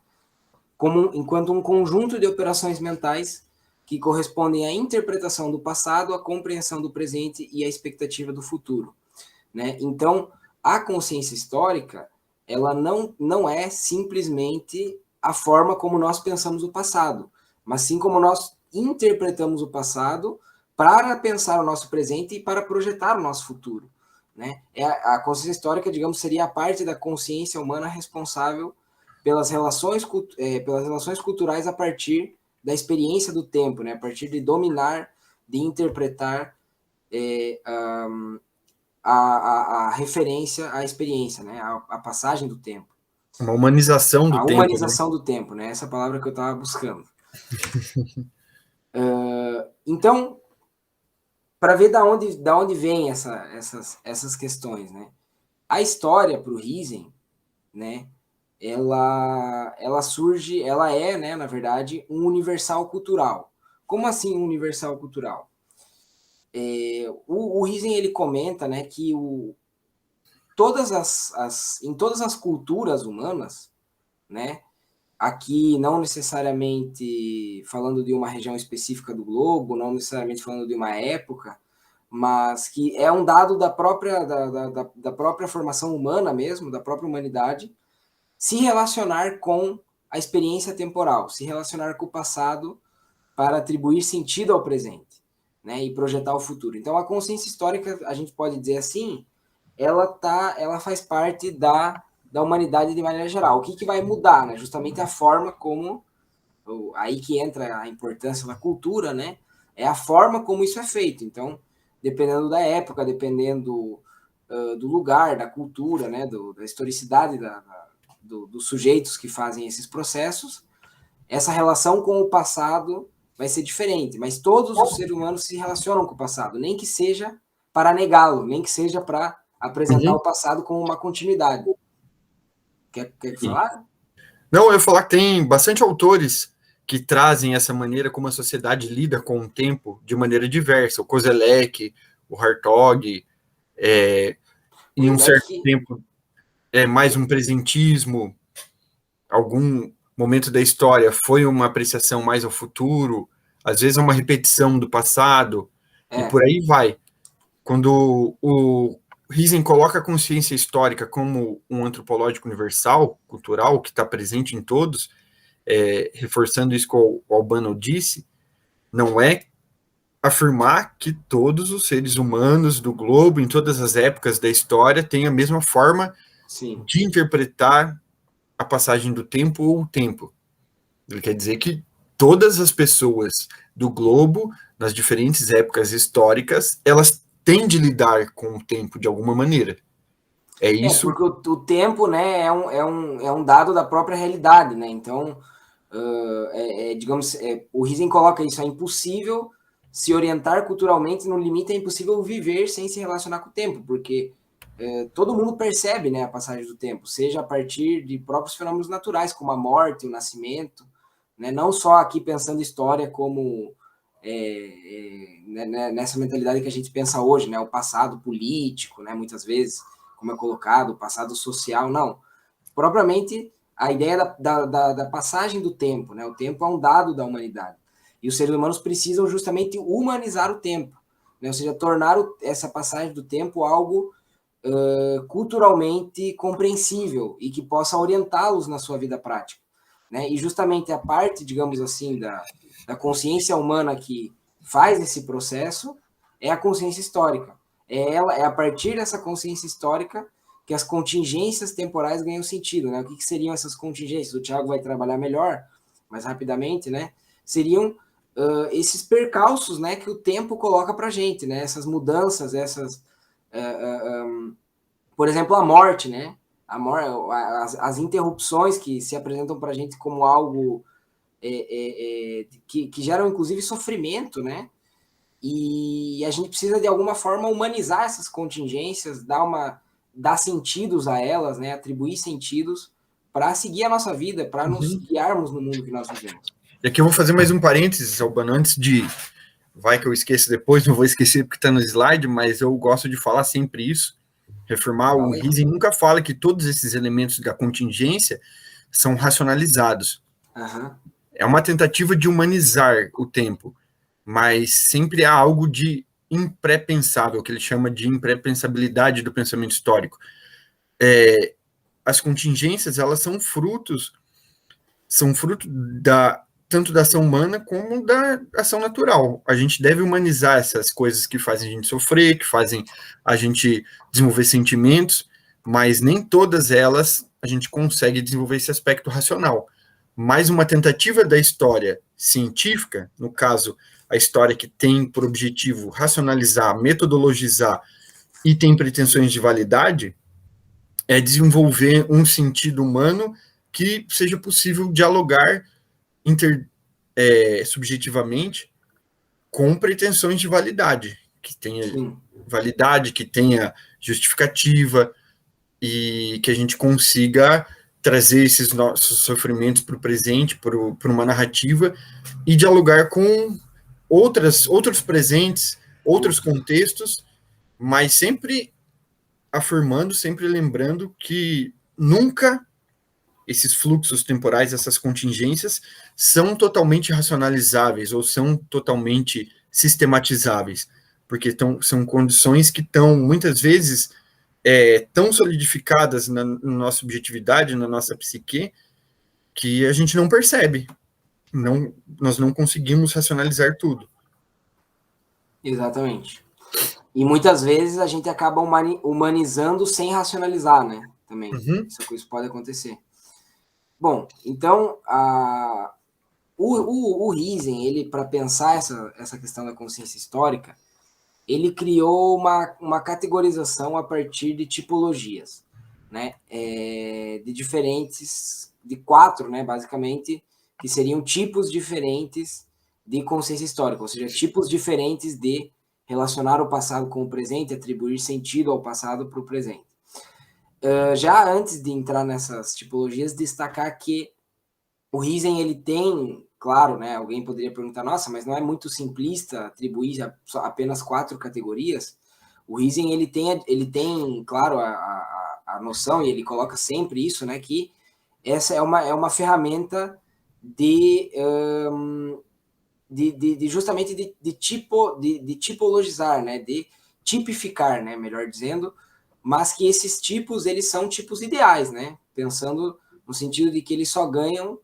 enquanto um conjunto de operações mentais que correspondem à interpretação do passado, à compreensão do presente e à expectativa do futuro, né? Então, a consciência histórica, ela não é simplesmente a forma como nós pensamos o passado, mas sim como nós interpretamos o passado para pensar o nosso presente e para projetar o nosso futuro, né? A consciência histórica, digamos, seria a parte da consciência humana responsável pelas relações culturais a partir da experiência do tempo, né? A partir de dominar, de interpretar a referência à experiência, né? A passagem do tempo. Uma humanização do tempo. A humanização do tempo, né? Essa palavra que eu estava buscando. Então, para ver da onde vem essas questões, né? A história para o Riesen, né? Ela surge, ela é, né, na verdade, um universal cultural. Como assim um universal cultural? O Riesen ele comenta, né, que em todas as culturas humanas, né, aqui não necessariamente falando de uma região específica do globo, não necessariamente falando de uma época, mas que é um dado da própria formação humana mesmo, da própria humanidade, se relacionar com a experiência temporal, se relacionar com o passado para atribuir sentido ao presente, né, e projetar o futuro. Então, a consciência histórica, a gente pode dizer assim, ela faz parte da humanidade de maneira geral. O que vai mudar, né? Justamente a forma como, aí que entra a importância da cultura, né? É a forma como isso é feito. Então, dependendo da época, dependendo do lugar, da cultura, né? Da historicidade dos sujeitos que fazem esses processos, essa relação com o passado vai ser diferente, mas todos os seres humanos se relacionam com o passado, nem que seja para negá-lo, nem que seja para apresentar Uhum. o passado como uma continuidade. Quer falar? Não, eu ia falar que tem bastante autores que trazem essa maneira como a sociedade lida com o tempo de maneira diversa. O Kozelek, o Hartog, em um certo tempo, mais um presentismo, algum momento da história foi uma apreciação mais ao futuro, às vezes é uma repetição do passado, e por aí vai. Quando o Riesen coloca a consciência histórica como um antropológico universal, cultural, que está presente em todos, reforçando isso que o Albano disse, não é afirmar que todos os seres humanos do globo, em todas as épocas da história, têm a mesma forma Sim. de interpretar a passagem do tempo ou o tempo. Ele quer dizer que todas as pessoas do globo, nas diferentes épocas históricas, elas têm de lidar com o tempo de alguma maneira. É isso. Porque o tempo, né, é um dado da própria realidade, né? Então, digamos, o Riesen coloca isso, é impossível se orientar culturalmente, no limite é impossível viver sem se relacionar com o tempo, porque todo mundo percebe, né, a passagem do tempo, seja a partir de próprios fenômenos naturais, como a morte, o nascimento, né, não só aqui pensando história como nessa mentalidade que a gente pensa hoje, né, o passado político, né, muitas vezes, como é colocado, o passado social, não. Propriamente a ideia da passagem do tempo, né, o tempo é um dado da humanidade. E os seres humanos precisam justamente humanizar o tempo, né, ou seja, tornar essa passagem do tempo algo culturalmente compreensível e que possa orientá-los na sua vida prática, né? E justamente a parte, digamos assim, da consciência humana que faz esse processo é a consciência histórica. É a partir dessa consciência histórica que as contingências temporais ganham sentido, né? O que seriam essas contingências? O Thiago vai trabalhar melhor, mais rapidamente, né? Seriam esses percalços, né, que o tempo coloca para gente, né? Essas mudanças, por exemplo, a morte, né? As interrupções que se apresentam para a gente como algo que geram, inclusive, sofrimento, né? E a gente precisa, de alguma forma, humanizar essas contingências, dar sentidos a elas, né? Atribuir sentidos para seguir a nossa vida, para nos guiarmos no mundo que nós vivemos. E aqui eu vou fazer mais um parênteses, Albano, antes de... Vai que eu esqueço depois, não vou esquecer porque está no slide, mas eu gosto de falar sempre isso. Reformar, o Riesen nunca fala que todos esses elementos da contingência são racionalizados. Uhum. É uma tentativa de humanizar o tempo, mas sempre há algo de impré-pensável, que ele chama de impré-pensabilidade do pensamento histórico. As contingências, elas são fruto tanto da ação humana como da ação natural. A gente deve humanizar essas coisas que fazem a gente sofrer, que fazem a gente desenvolver sentimentos, mas nem todas elas a gente consegue desenvolver esse aspecto racional. Mas uma tentativa da história científica, no caso, a história que tem por objetivo racionalizar, metodologizar e tem pretensões de validade, é desenvolver um sentido humano que seja possível dialogar subjetivamente com pretensões de validade, que tenha Sim. validade, que tenha justificativa, e que a gente consiga trazer esses nossos sofrimentos para o presente, para uma narrativa, e dialogar com outros presentes, outros contextos, mas sempre afirmando, sempre lembrando que nunca esses fluxos temporais, essas contingências, são totalmente racionalizáveis ou são totalmente sistematizáveis, porque são condições que estão, muitas vezes, tão solidificadas na nossa objetividade, na nossa psique, que a gente não percebe. Nós não conseguimos racionalizar tudo. Exatamente. E muitas vezes a gente acaba humanizando sem racionalizar, né? Também. Uhum. Isso pode acontecer. Bom, então, o Riesen, ele, para pensar essa questão da consciência histórica, ele criou uma categorização a partir de tipologias, né? De 4, né, basicamente, que seriam tipos diferentes de consciência histórica, ou seja, tipos diferentes de relacionar o passado com o presente, atribuir sentido ao passado para o presente. Já antes de entrar nessas tipologias, destacar que o Riesen, ele tem, claro, né, alguém poderia perguntar, nossa, mas não é muito simplista atribuir apenas 4 categorias? O Riesen, ele tem claro, a noção, e ele coloca sempre isso, né, que essa é uma ferramenta de justamente de tipologizar, né, de tipificar, né, melhor dizendo, mas que esses tipos, eles são tipos ideais, né, pensando no sentido de que eles só ganham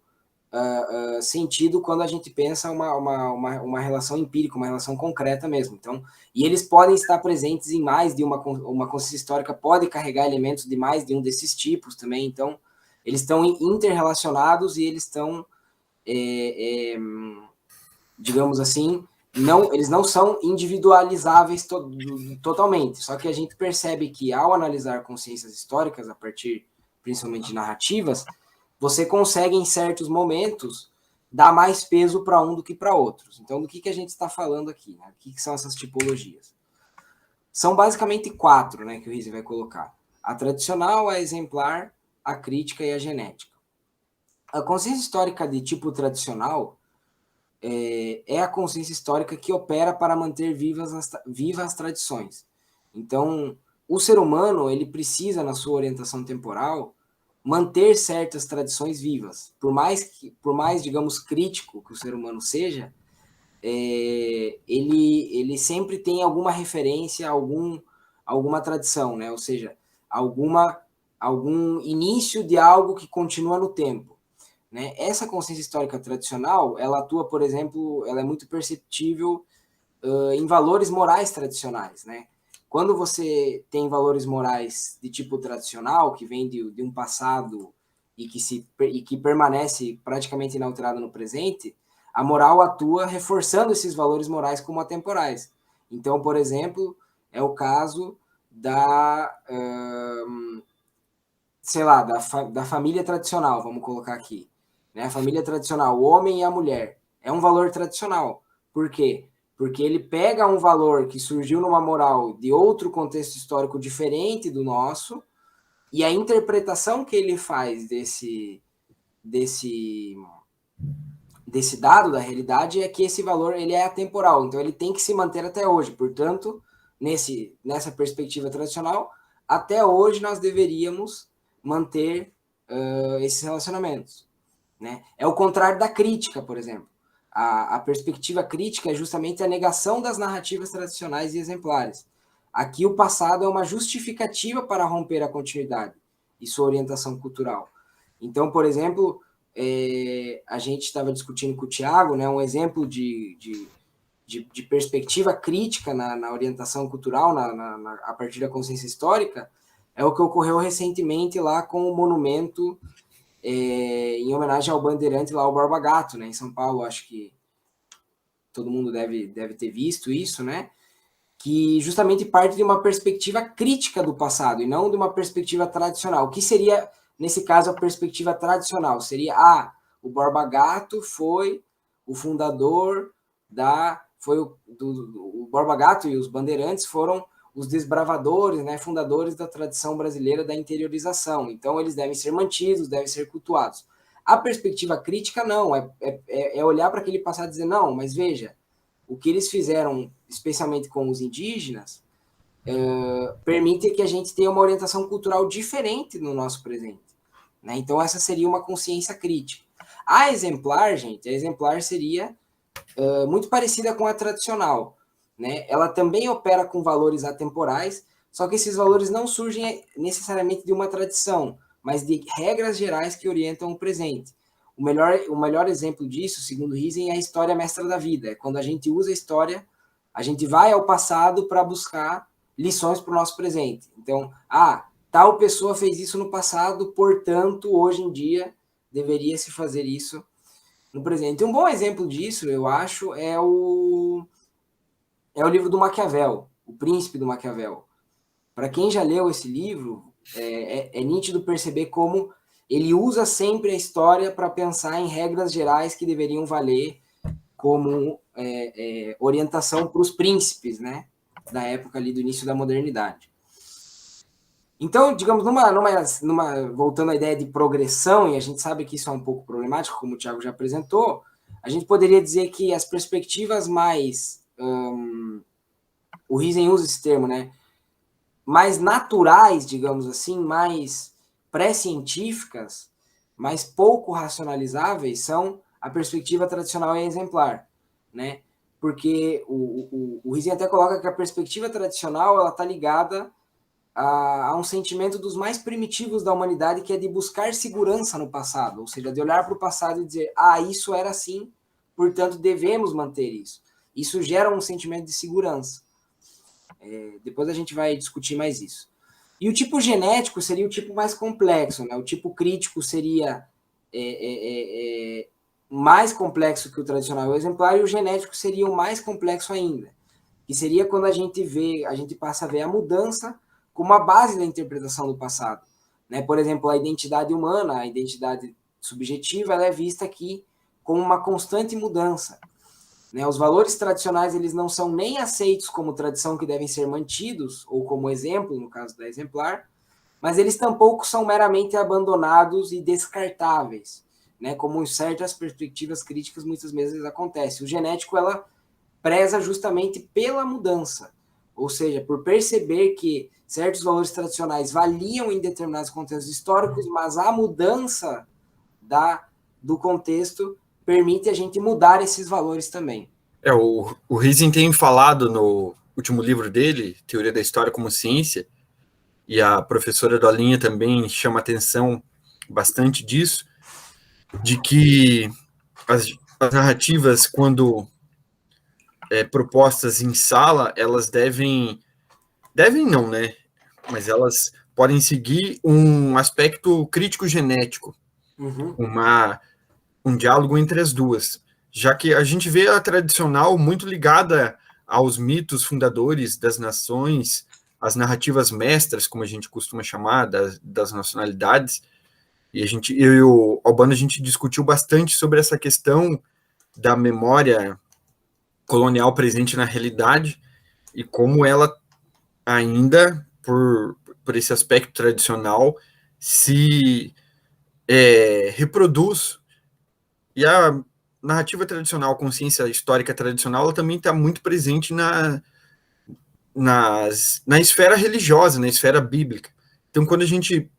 sentido quando a gente pensa uma relação empírica, uma relação concreta mesmo. Então, e eles podem estar presentes em mais de uma consciência histórica, pode carregar elementos de mais de um desses tipos também. Então, eles estão interrelacionados e eles estão, digamos assim, eles não são individualizáveis totalmente. Só que a gente percebe que ao analisar consciências históricas a partir, principalmente, de narrativas, você consegue, em certos momentos, dar mais peso para um do que para outros. Então, do que a gente está falando aqui? Né? O que são essas tipologias? São basicamente 4, né, que o Riesen vai colocar. A tradicional, a exemplar, a crítica e a genética. A consciência histórica de tipo tradicional é a consciência histórica que opera para manter vivas as tradições. Então, o ser humano, ele precisa, na sua orientação temporal, manter certas tradições vivas. Por mais, digamos, crítico que o ser humano seja, ele sempre tem alguma referência, alguma tradição, né? Ou seja, algum início de algo que continua no tempo. Né? Essa consciência histórica tradicional, ela atua, por exemplo, ela é muito perceptível em valores morais tradicionais, né? Quando você tem valores morais de tipo tradicional, que vem de um passado e que permanece praticamente inalterado no presente, a moral atua reforçando esses valores morais como atemporais. Então, por exemplo, é o caso sei lá, da família tradicional, vamos colocar aqui. Né? A família tradicional, o homem e a mulher, é um valor tradicional. Por quê? Porque ele pega um valor que surgiu numa moral de outro contexto histórico diferente do nosso, e a interpretação que ele faz desse dado da realidade é que esse valor ele é atemporal, então ele tem que se manter até hoje. Portanto, nessa perspectiva tradicional, até hoje nós deveríamos manter esses relacionamentos. Né? É o contrário da crítica, por exemplo. A perspectiva crítica é justamente a negação das narrativas tradicionais e exemplares. Aqui o passado é uma justificativa para romper a continuidade e sua orientação cultural. Então, por exemplo, a gente estava discutindo com o Tiago, né, um exemplo de perspectiva crítica na orientação cultural, a partir da consciência histórica, é o que ocorreu recentemente lá com o monumento em homenagem ao bandeirante lá, o Borba Gato, né, em São Paulo. Acho que todo mundo deve ter visto isso, né? Que justamente parte de uma perspectiva crítica do passado e não de uma perspectiva tradicional. O que seria, nesse caso, a perspectiva tradicional? Seria, o Borba Gato foi o fundador da foi o Borba Gato e os Bandeirantes foram os desbravadores, né, fundadores da tradição brasileira da interiorização. Então, eles devem ser mantidos, devem ser cultuados. A perspectiva crítica, não, é olhar para aquele passado e dizer, não, mas veja, o que eles fizeram, especialmente com os indígenas, permite que a gente tenha uma orientação cultural diferente no nosso presente. Né? Então, essa seria uma consciência crítica. A exemplar, gente, a exemplar seria muito parecida com a tradicional. Né? Ela também opera com valores atemporais, só que esses valores não surgem necessariamente de uma tradição, mas de regras gerais que orientam o presente. O melhor exemplo disso, segundo Riesen, é a história mestra da vida. É quando a gente usa a história, a gente vai ao passado para buscar lições para o nosso presente. Então, tal pessoa fez isso no passado, portanto, hoje em dia, deveria se fazer isso no presente. Um bom exemplo disso, eu acho, é o livro do Maquiavel, O Príncipe do Maquiavel. Para quem já leu esse livro, é nítido perceber como ele usa sempre a história para pensar em regras gerais que deveriam valer como orientação para os príncipes, né, da época ali do início da modernidade. Então, digamos, voltando à ideia de progressão, e a gente sabe que isso é um pouco problemático, como o Thiago já apresentou, a gente poderia dizer que as perspectivas mais... o Riesen usa esse termo, né? Mais naturais, digamos assim, mais pré-científicas, mais pouco racionalizáveis, são a perspectiva tradicional e exemplar, né? Porque o Riesen até coloca que a perspectiva tradicional está ligada a um sentimento dos mais primitivos da humanidade, que é de buscar segurança no passado, ou seja, de olhar para o passado e dizer, isso era assim, portanto devemos manter isso. Isso gera um sentimento de segurança. Depois a gente vai discutir mais isso. E o tipo genético seria o tipo mais complexo, né? O tipo crítico seria mais complexo que o tradicional e o exemplar, e o genético seria o mais complexo ainda, que seria quando a gente passa a ver a mudança como a base da interpretação do passado. Né? Por exemplo, a identidade humana, a identidade subjetiva, ela é vista aqui como uma constante mudança. Né? Os valores tradicionais, eles não são nem aceitos como tradição que devem ser mantidos, ou como exemplo, no caso da exemplar, mas eles tampouco são meramente abandonados e descartáveis, né? Como em certas perspectivas críticas muitas vezes acontece. O genético, ela preza justamente pela mudança, ou seja, por perceber que certos valores tradicionais valiam em determinados contextos históricos, mas a mudança do contexto permite a gente mudar esses valores também. O Riesen tem falado no último livro dele, Teoria da História como Ciência, e a professora Dolinha também chama atenção bastante disso, de que as narrativas, quando propostas em sala, elas devem não, né? Mas elas podem seguir um aspecto crítico-genético, um diálogo entre as duas, já que a gente vê a tradicional muito ligada aos mitos fundadores das nações, as narrativas mestras, como a gente costuma chamar, das nacionalidades, e eu e o Albano, a gente discutiu bastante sobre essa questão da memória colonial presente na realidade, e como ela ainda, por esse aspecto tradicional, se reproduz. E a narrativa tradicional, a consciência histórica tradicional, ela também está muito presente na esfera religiosa, na esfera bíblica. Então, quando a gente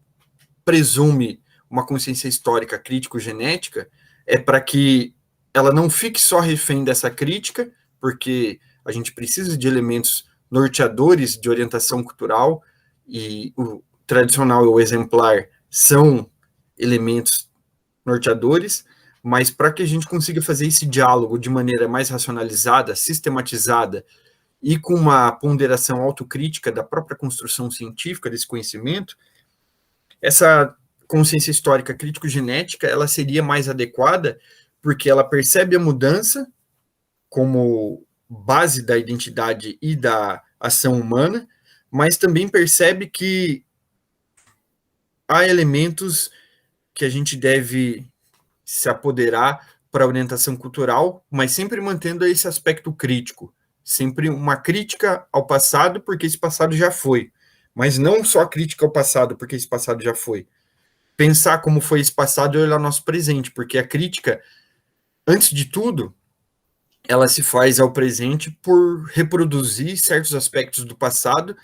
presume uma consciência histórica crítico-genética, é para que ela não fique só refém dessa crítica, porque a gente precisa de elementos norteadores de orientação cultural, e o tradicional e o exemplar são elementos norteadores, mas para que a gente consiga fazer esse diálogo de maneira mais racionalizada, sistematizada e com uma ponderação autocrítica da própria construção científica desse conhecimento, essa consciência histórica crítico-genética, ela seria mais adequada porque ela percebe a mudança como base da identidade e da ação humana, mas também percebe que há elementos que a gente deve se apoderar para orientação cultural, mas sempre mantendo esse aspecto crítico, sempre uma crítica ao passado, porque esse passado já foi, mas não só a crítica ao passado, porque esse passado já foi. Pensar como foi esse passado e olhar nosso presente, porque a crítica, antes de tudo, ela se faz ao presente por reproduzir certos aspectos do passado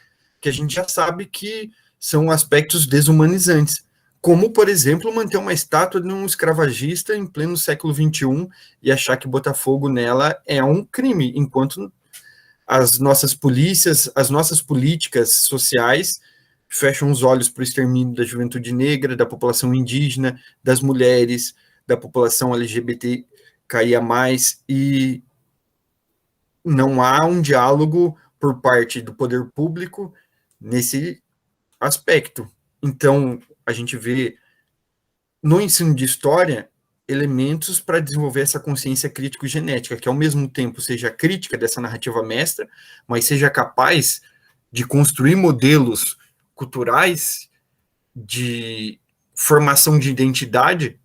que a gente já sabe que são aspectos desumanizantes, como, por exemplo, manter uma estátua de um escravagista em pleno século XXI e achar que botar fogo nela é um crime, enquanto as nossas polícias, as nossas políticas sociais fecham os olhos para o extermínio da juventude negra, da população indígena, das mulheres, da população LGBTQIA+, e não há um diálogo por parte do poder público nesse aspecto. Então, a gente vê no ensino de história elementos para desenvolver essa consciência crítico-genética, que ao mesmo tempo seja crítica dessa narrativa mestra, mas seja capaz de construir modelos culturais de formação de identidade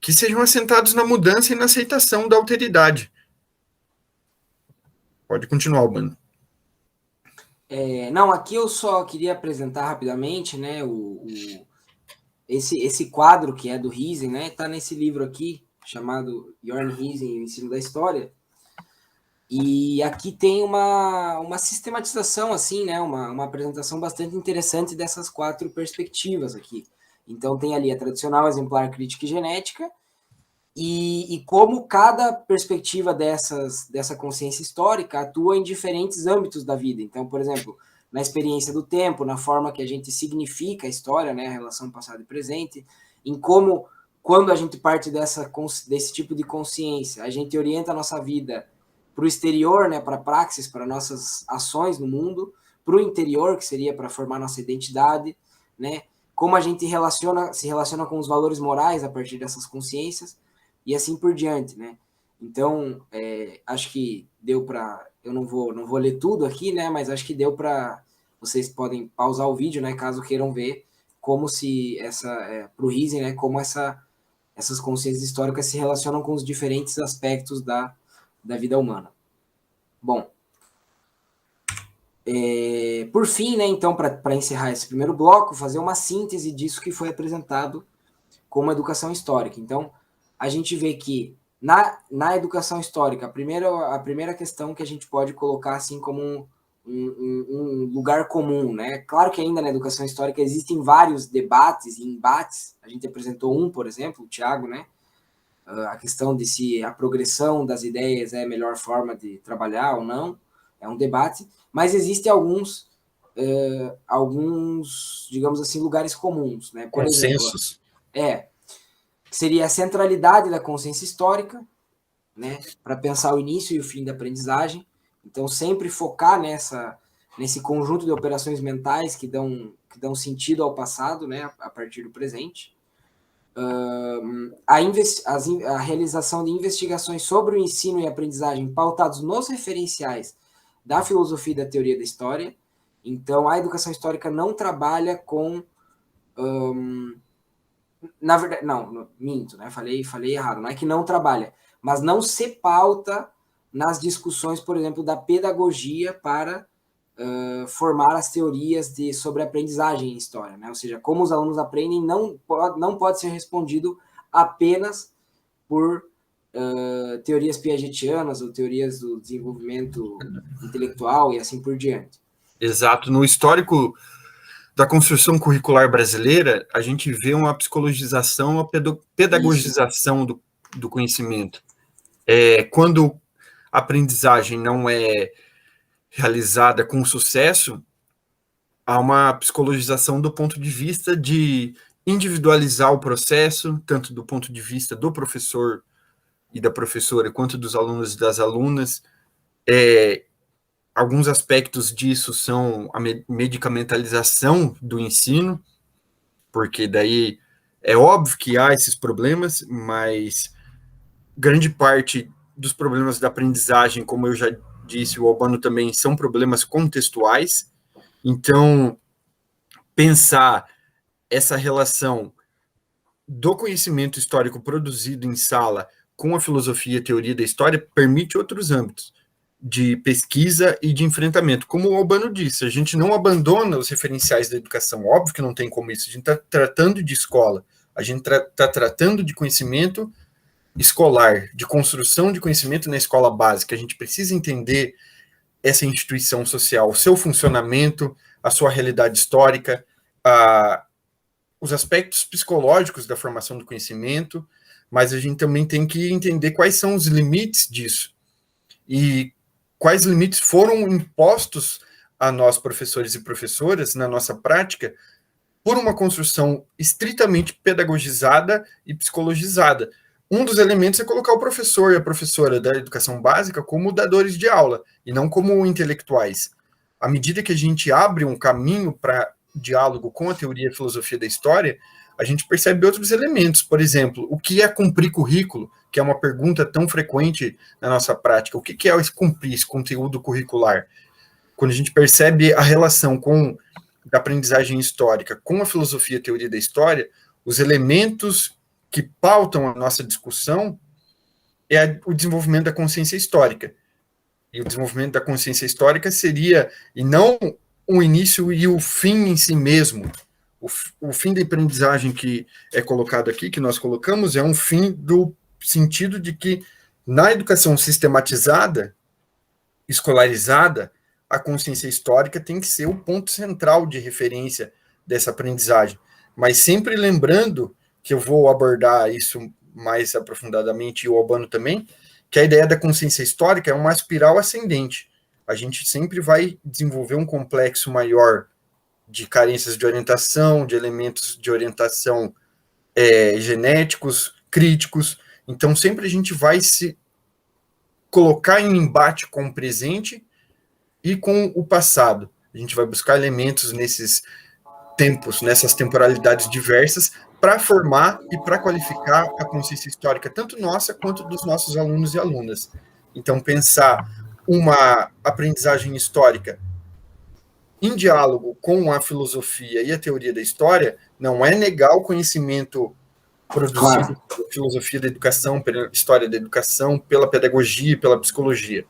que sejam assentados na mudança e na aceitação da alteridade. Pode continuar, Albano. Não, aqui eu só queria apresentar rapidamente, né, esse quadro que é do Riesen, né, está nesse livro aqui, chamado Jörn Riesen, o Ensino da História, e aqui tem uma sistematização, assim, né, uma apresentação bastante interessante dessas 4 perspectivas aqui. Então tem ali a tradicional, exemplar, crítica e genética, e como cada perspectiva dessa consciência histórica atua em diferentes âmbitos da vida. Então, por exemplo, na experiência do tempo, na forma que a gente significa a história, né, a relação passado e presente, em como, quando a gente parte desse tipo de consciência, a gente orienta a nossa vida para o exterior, né, para a praxis, para nossas ações no mundo, para o interior, que seria para formar nossa identidade, né, como a gente se relaciona com os valores morais a partir dessas consciências, e assim por diante, né? Então, acho que deu para... Eu não vou ler tudo aqui, né? Mas acho que deu para... Vocês podem pausar o vídeo, né? Caso queiram ver como se para o Riesen, né? Como essas consciências históricas se relacionam com os diferentes aspectos da vida humana. Bom, por fim, né? Então, para encerrar esse primeiro bloco, fazer uma síntese disso que foi apresentado como educação histórica. Então, a gente vê que na educação histórica, a primeira questão que a gente pode colocar assim como um lugar comum, né? Claro que ainda na educação histórica existem vários debates e embates. A gente apresentou por exemplo, o Tiago, né? A questão de se a progressão das ideias é a melhor forma de trabalhar ou não, é um debate, mas existem alguns, digamos assim, lugares comuns, né? Por Consensos. exemplo, seria a centralidade da consciência histórica, né, para pensar o início e o fim da aprendizagem. Então, sempre focar nesse conjunto de operações mentais que dão sentido ao passado, né, a partir do presente. A realização de investigações sobre o ensino e aprendizagem pautados nos referenciais da filosofia e da teoria da história. Então, a educação histórica não trabalha com... na verdade, não, minto, né? Falei errado. Não é que não trabalha, mas não se pauta nas discussões, por exemplo, da pedagogia para formar as teorias sobre aprendizagem em história, né? Ou seja, como os alunos aprendem não pode ser respondido apenas por teorias piagetianas ou teorias do desenvolvimento intelectual e assim por diante. Exato. No histórico da construção curricular brasileira, a gente vê uma psicologização, uma pedagogização do conhecimento. Quando a aprendizagem não é realizada com sucesso, há uma psicologização do ponto de vista de individualizar o processo, tanto do ponto de vista do professor e da professora, quanto dos alunos e das alunas. Alguns aspectos disso são a medicamentalização do ensino, porque daí é óbvio que há esses problemas, mas grande parte dos problemas da aprendizagem, como eu já disse, o Albano também, são problemas contextuais. Então, pensar essa relação do conhecimento histórico produzido em sala com a filosofia e a teoria da história permite outros âmbitos de pesquisa e de enfrentamento. Como o Albano disse, a gente não abandona os referenciais da educação, óbvio que não tem como isso, a gente está tratando de escola, a gente está tratando de conhecimento escolar, de construção de conhecimento na escola básica, a gente precisa entender essa instituição social, o seu funcionamento, a sua realidade histórica, os aspectos psicológicos da formação do conhecimento, mas a gente também tem que entender quais são os limites disso e quais limites foram impostos a nós, professores e professoras, na nossa prática, por uma construção estritamente pedagogizada e psicologizada. Um dos elementos é colocar o professor e a professora da educação básica como dadores de aula, e não como intelectuais. À medida que a gente abre um caminho para diálogo com a teoria e filosofia da história, a gente percebe outros elementos. Por exemplo, o que é cumprir currículo, que é uma pergunta tão frequente na nossa prática. O que é cumprir esse conteúdo curricular? Quando a gente percebe a relação da aprendizagem histórica com a filosofia e a teoria da história, os elementos que pautam a nossa discussão é o desenvolvimento da consciência histórica. E o desenvolvimento da consciência histórica seria, e não o início e o fim em si mesmo. O fim da aprendizagem que é colocado aqui, que nós colocamos, é um fim do sentido de que, na educação sistematizada, escolarizada, a consciência histórica tem que ser o ponto central de referência dessa aprendizagem. Mas sempre lembrando, que eu vou abordar isso mais aprofundadamente, e o Albano também, que a ideia da consciência histórica é uma espiral ascendente. A gente sempre vai desenvolver um complexo maior de carências de orientação, de elementos de orientação genéticos, críticos. Então, sempre a gente vai se colocar em embate com o presente e com o passado. A gente vai buscar elementos nesses tempos, nessas temporalidades diversas, para formar e para qualificar a consciência histórica, tanto nossa quanto dos nossos alunos e alunas. Então, pensar uma aprendizagem histórica em diálogo com a filosofia e a teoria da história não é negar o conhecimento produzido pela filosofia da educação, pela história da educação, pela pedagogia, pela psicologia,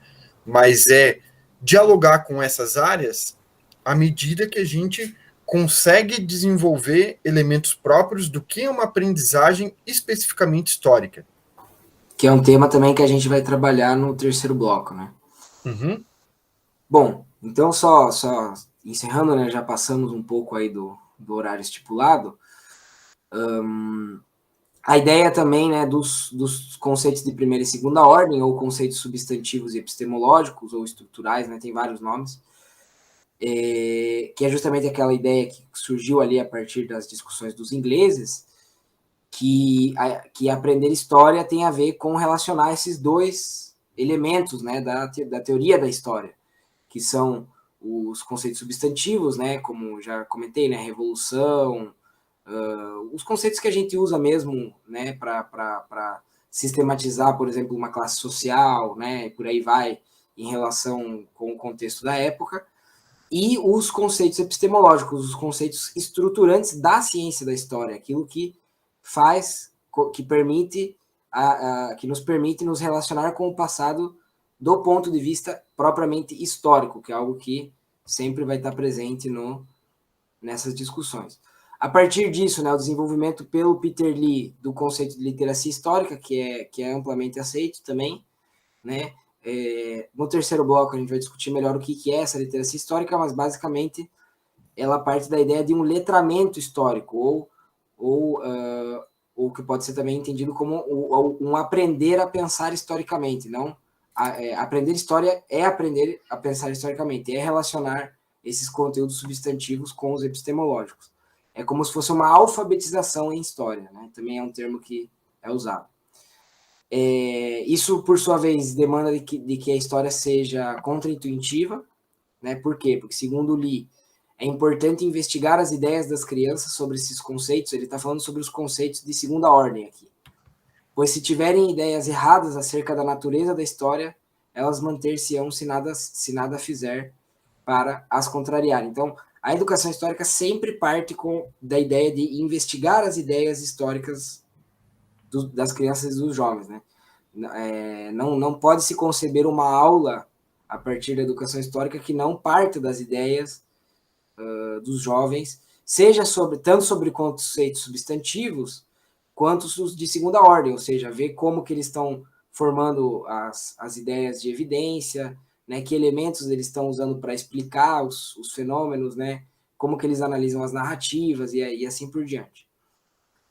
mas é dialogar com essas áreas à medida que a gente consegue desenvolver elementos próprios do que é uma aprendizagem especificamente histórica. Que é um tema também que a gente vai trabalhar no terceiro bloco, né? Uhum. Bom, então só encerrando, né, já passamos um pouco aí do horário estipulado, a ideia também, né, dos conceitos de primeira e segunda ordem, ou conceitos substantivos e epistemológicos, ou estruturais, né, tem vários nomes, que é justamente aquela ideia que surgiu ali a partir das discussões dos ingleses, que aprender história tem a ver com relacionar esses dois elementos, né, da teoria da história, que são os conceitos substantivos, né, como já comentei, né, revolução, os conceitos que a gente usa mesmo, né, para sistematizar, por exemplo, uma classe social, né, e por aí vai, em relação com o contexto da época, e os conceitos epistemológicos, os conceitos estruturantes da ciência da história, aquilo que faz, que permite, que nos permite nos relacionar com o passado do ponto de vista propriamente histórico, que é algo que sempre vai estar presente nessas discussões. A partir disso, né, o desenvolvimento pelo Peter Lee do conceito de literacia histórica, que é amplamente aceito também, né? No terceiro bloco a gente vai discutir melhor o que é essa literacia histórica, mas basicamente ela parte da ideia de um letramento histórico, ou que pode ser também entendido como um aprender a pensar historicamente, não aprender história é aprender a pensar historicamente, é relacionar esses conteúdos substantivos com os epistemológicos. É como se fosse uma alfabetização em história, né? Também é um termo que é usado. Isso, por sua vez, demanda de que a história seja contraintuitiva, né? Por quê? Porque, segundo Lee, é importante investigar as ideias das crianças sobre esses conceitos. Ele está falando sobre os conceitos de segunda ordem aqui. Pois se tiverem ideias erradas acerca da natureza da história, elas manter-se-ão se nada fizer para as contrariar. Então, a educação histórica sempre parte da ideia de investigar as ideias históricas das crianças e dos jovens, né? Não pode se conceber uma aula a partir da educação histórica que não parte das ideias dos jovens, seja tanto sobre conceitos substantivos, quanto os de segunda ordem, ou seja, ver como que eles estão formando as ideias de evidência, né, que elementos eles estão usando para explicar os fenômenos, né, como que eles analisam as narrativas e assim por diante.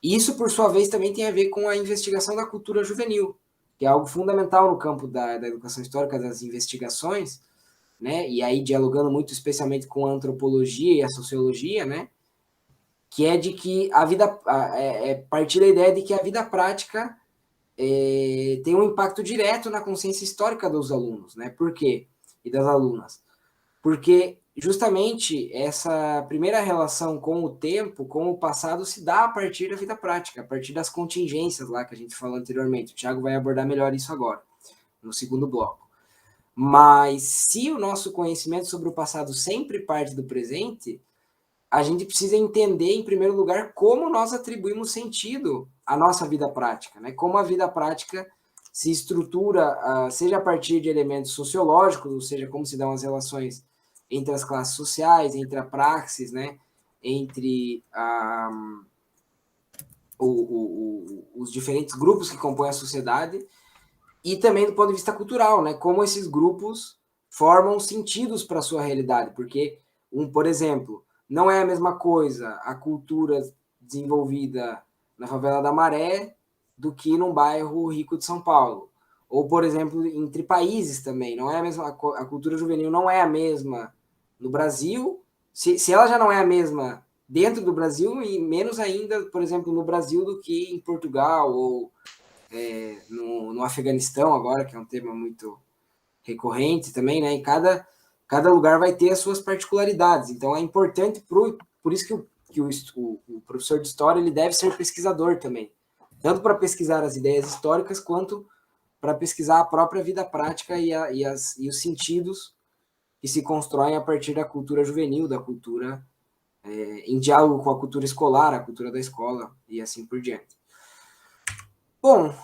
Isso, por sua vez, também tem a ver com a investigação da cultura juvenil, que é algo fundamental no campo da educação histórica, das investigações, né, e aí dialogando muito especialmente com a antropologia e a sociologia, né, que é de que a vida, partir da ideia de que a vida prática tem um impacto direto na consciência histórica dos alunos, né? Por quê? E das alunas. Porque justamente essa primeira relação com o tempo, com o passado, se dá a partir da vida prática, a partir das contingências lá que a gente falou anteriormente. O Thiago vai abordar melhor isso agora, no segundo bloco. Mas se o nosso conhecimento sobre o passado sempre parte do presente, a gente precisa entender, em primeiro lugar, como nós atribuímos sentido à nossa vida prática, né? Como a vida prática se estrutura, seja a partir de elementos sociológicos, ou seja, como se dão as relações entre as classes sociais, entre a praxis, né? Entre os diferentes grupos que compõem a sociedade, e também do ponto de vista cultural, né? Como esses grupos formam sentidos para a sua realidade, porque, por exemplo, não é a mesma coisa a cultura desenvolvida na favela da Maré do que num bairro rico de São Paulo. Ou, por exemplo, entre países também. Não é a mesma, a cultura juvenil não é a mesma no Brasil. Se ela já não é a mesma dentro do Brasil, e menos ainda, por exemplo, no Brasil do que em Portugal ou no Afeganistão agora, que é um tema muito recorrente também, né? E cada lugar vai ter as suas particularidades. Então é importante, por isso que o professor de história ele deve ser pesquisador também, tanto para pesquisar as ideias históricas, quanto para pesquisar a própria vida prática e os sentidos que se constroem a partir da cultura juvenil, da cultura em diálogo com a cultura escolar, a cultura da escola e assim por diante. Bom,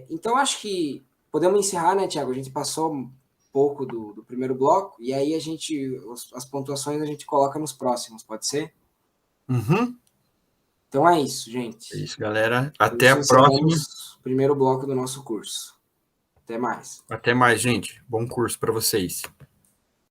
então acho que podemos encerrar, né, Tiago? A gente passou um pouco do primeiro bloco, e aí as pontuações a gente coloca nos próximos, pode ser? Uhum. Então é isso, gente. É isso, galera. Até a próxima. Primeiro bloco do nosso curso. Até mais. Até mais, gente. Bom curso para vocês.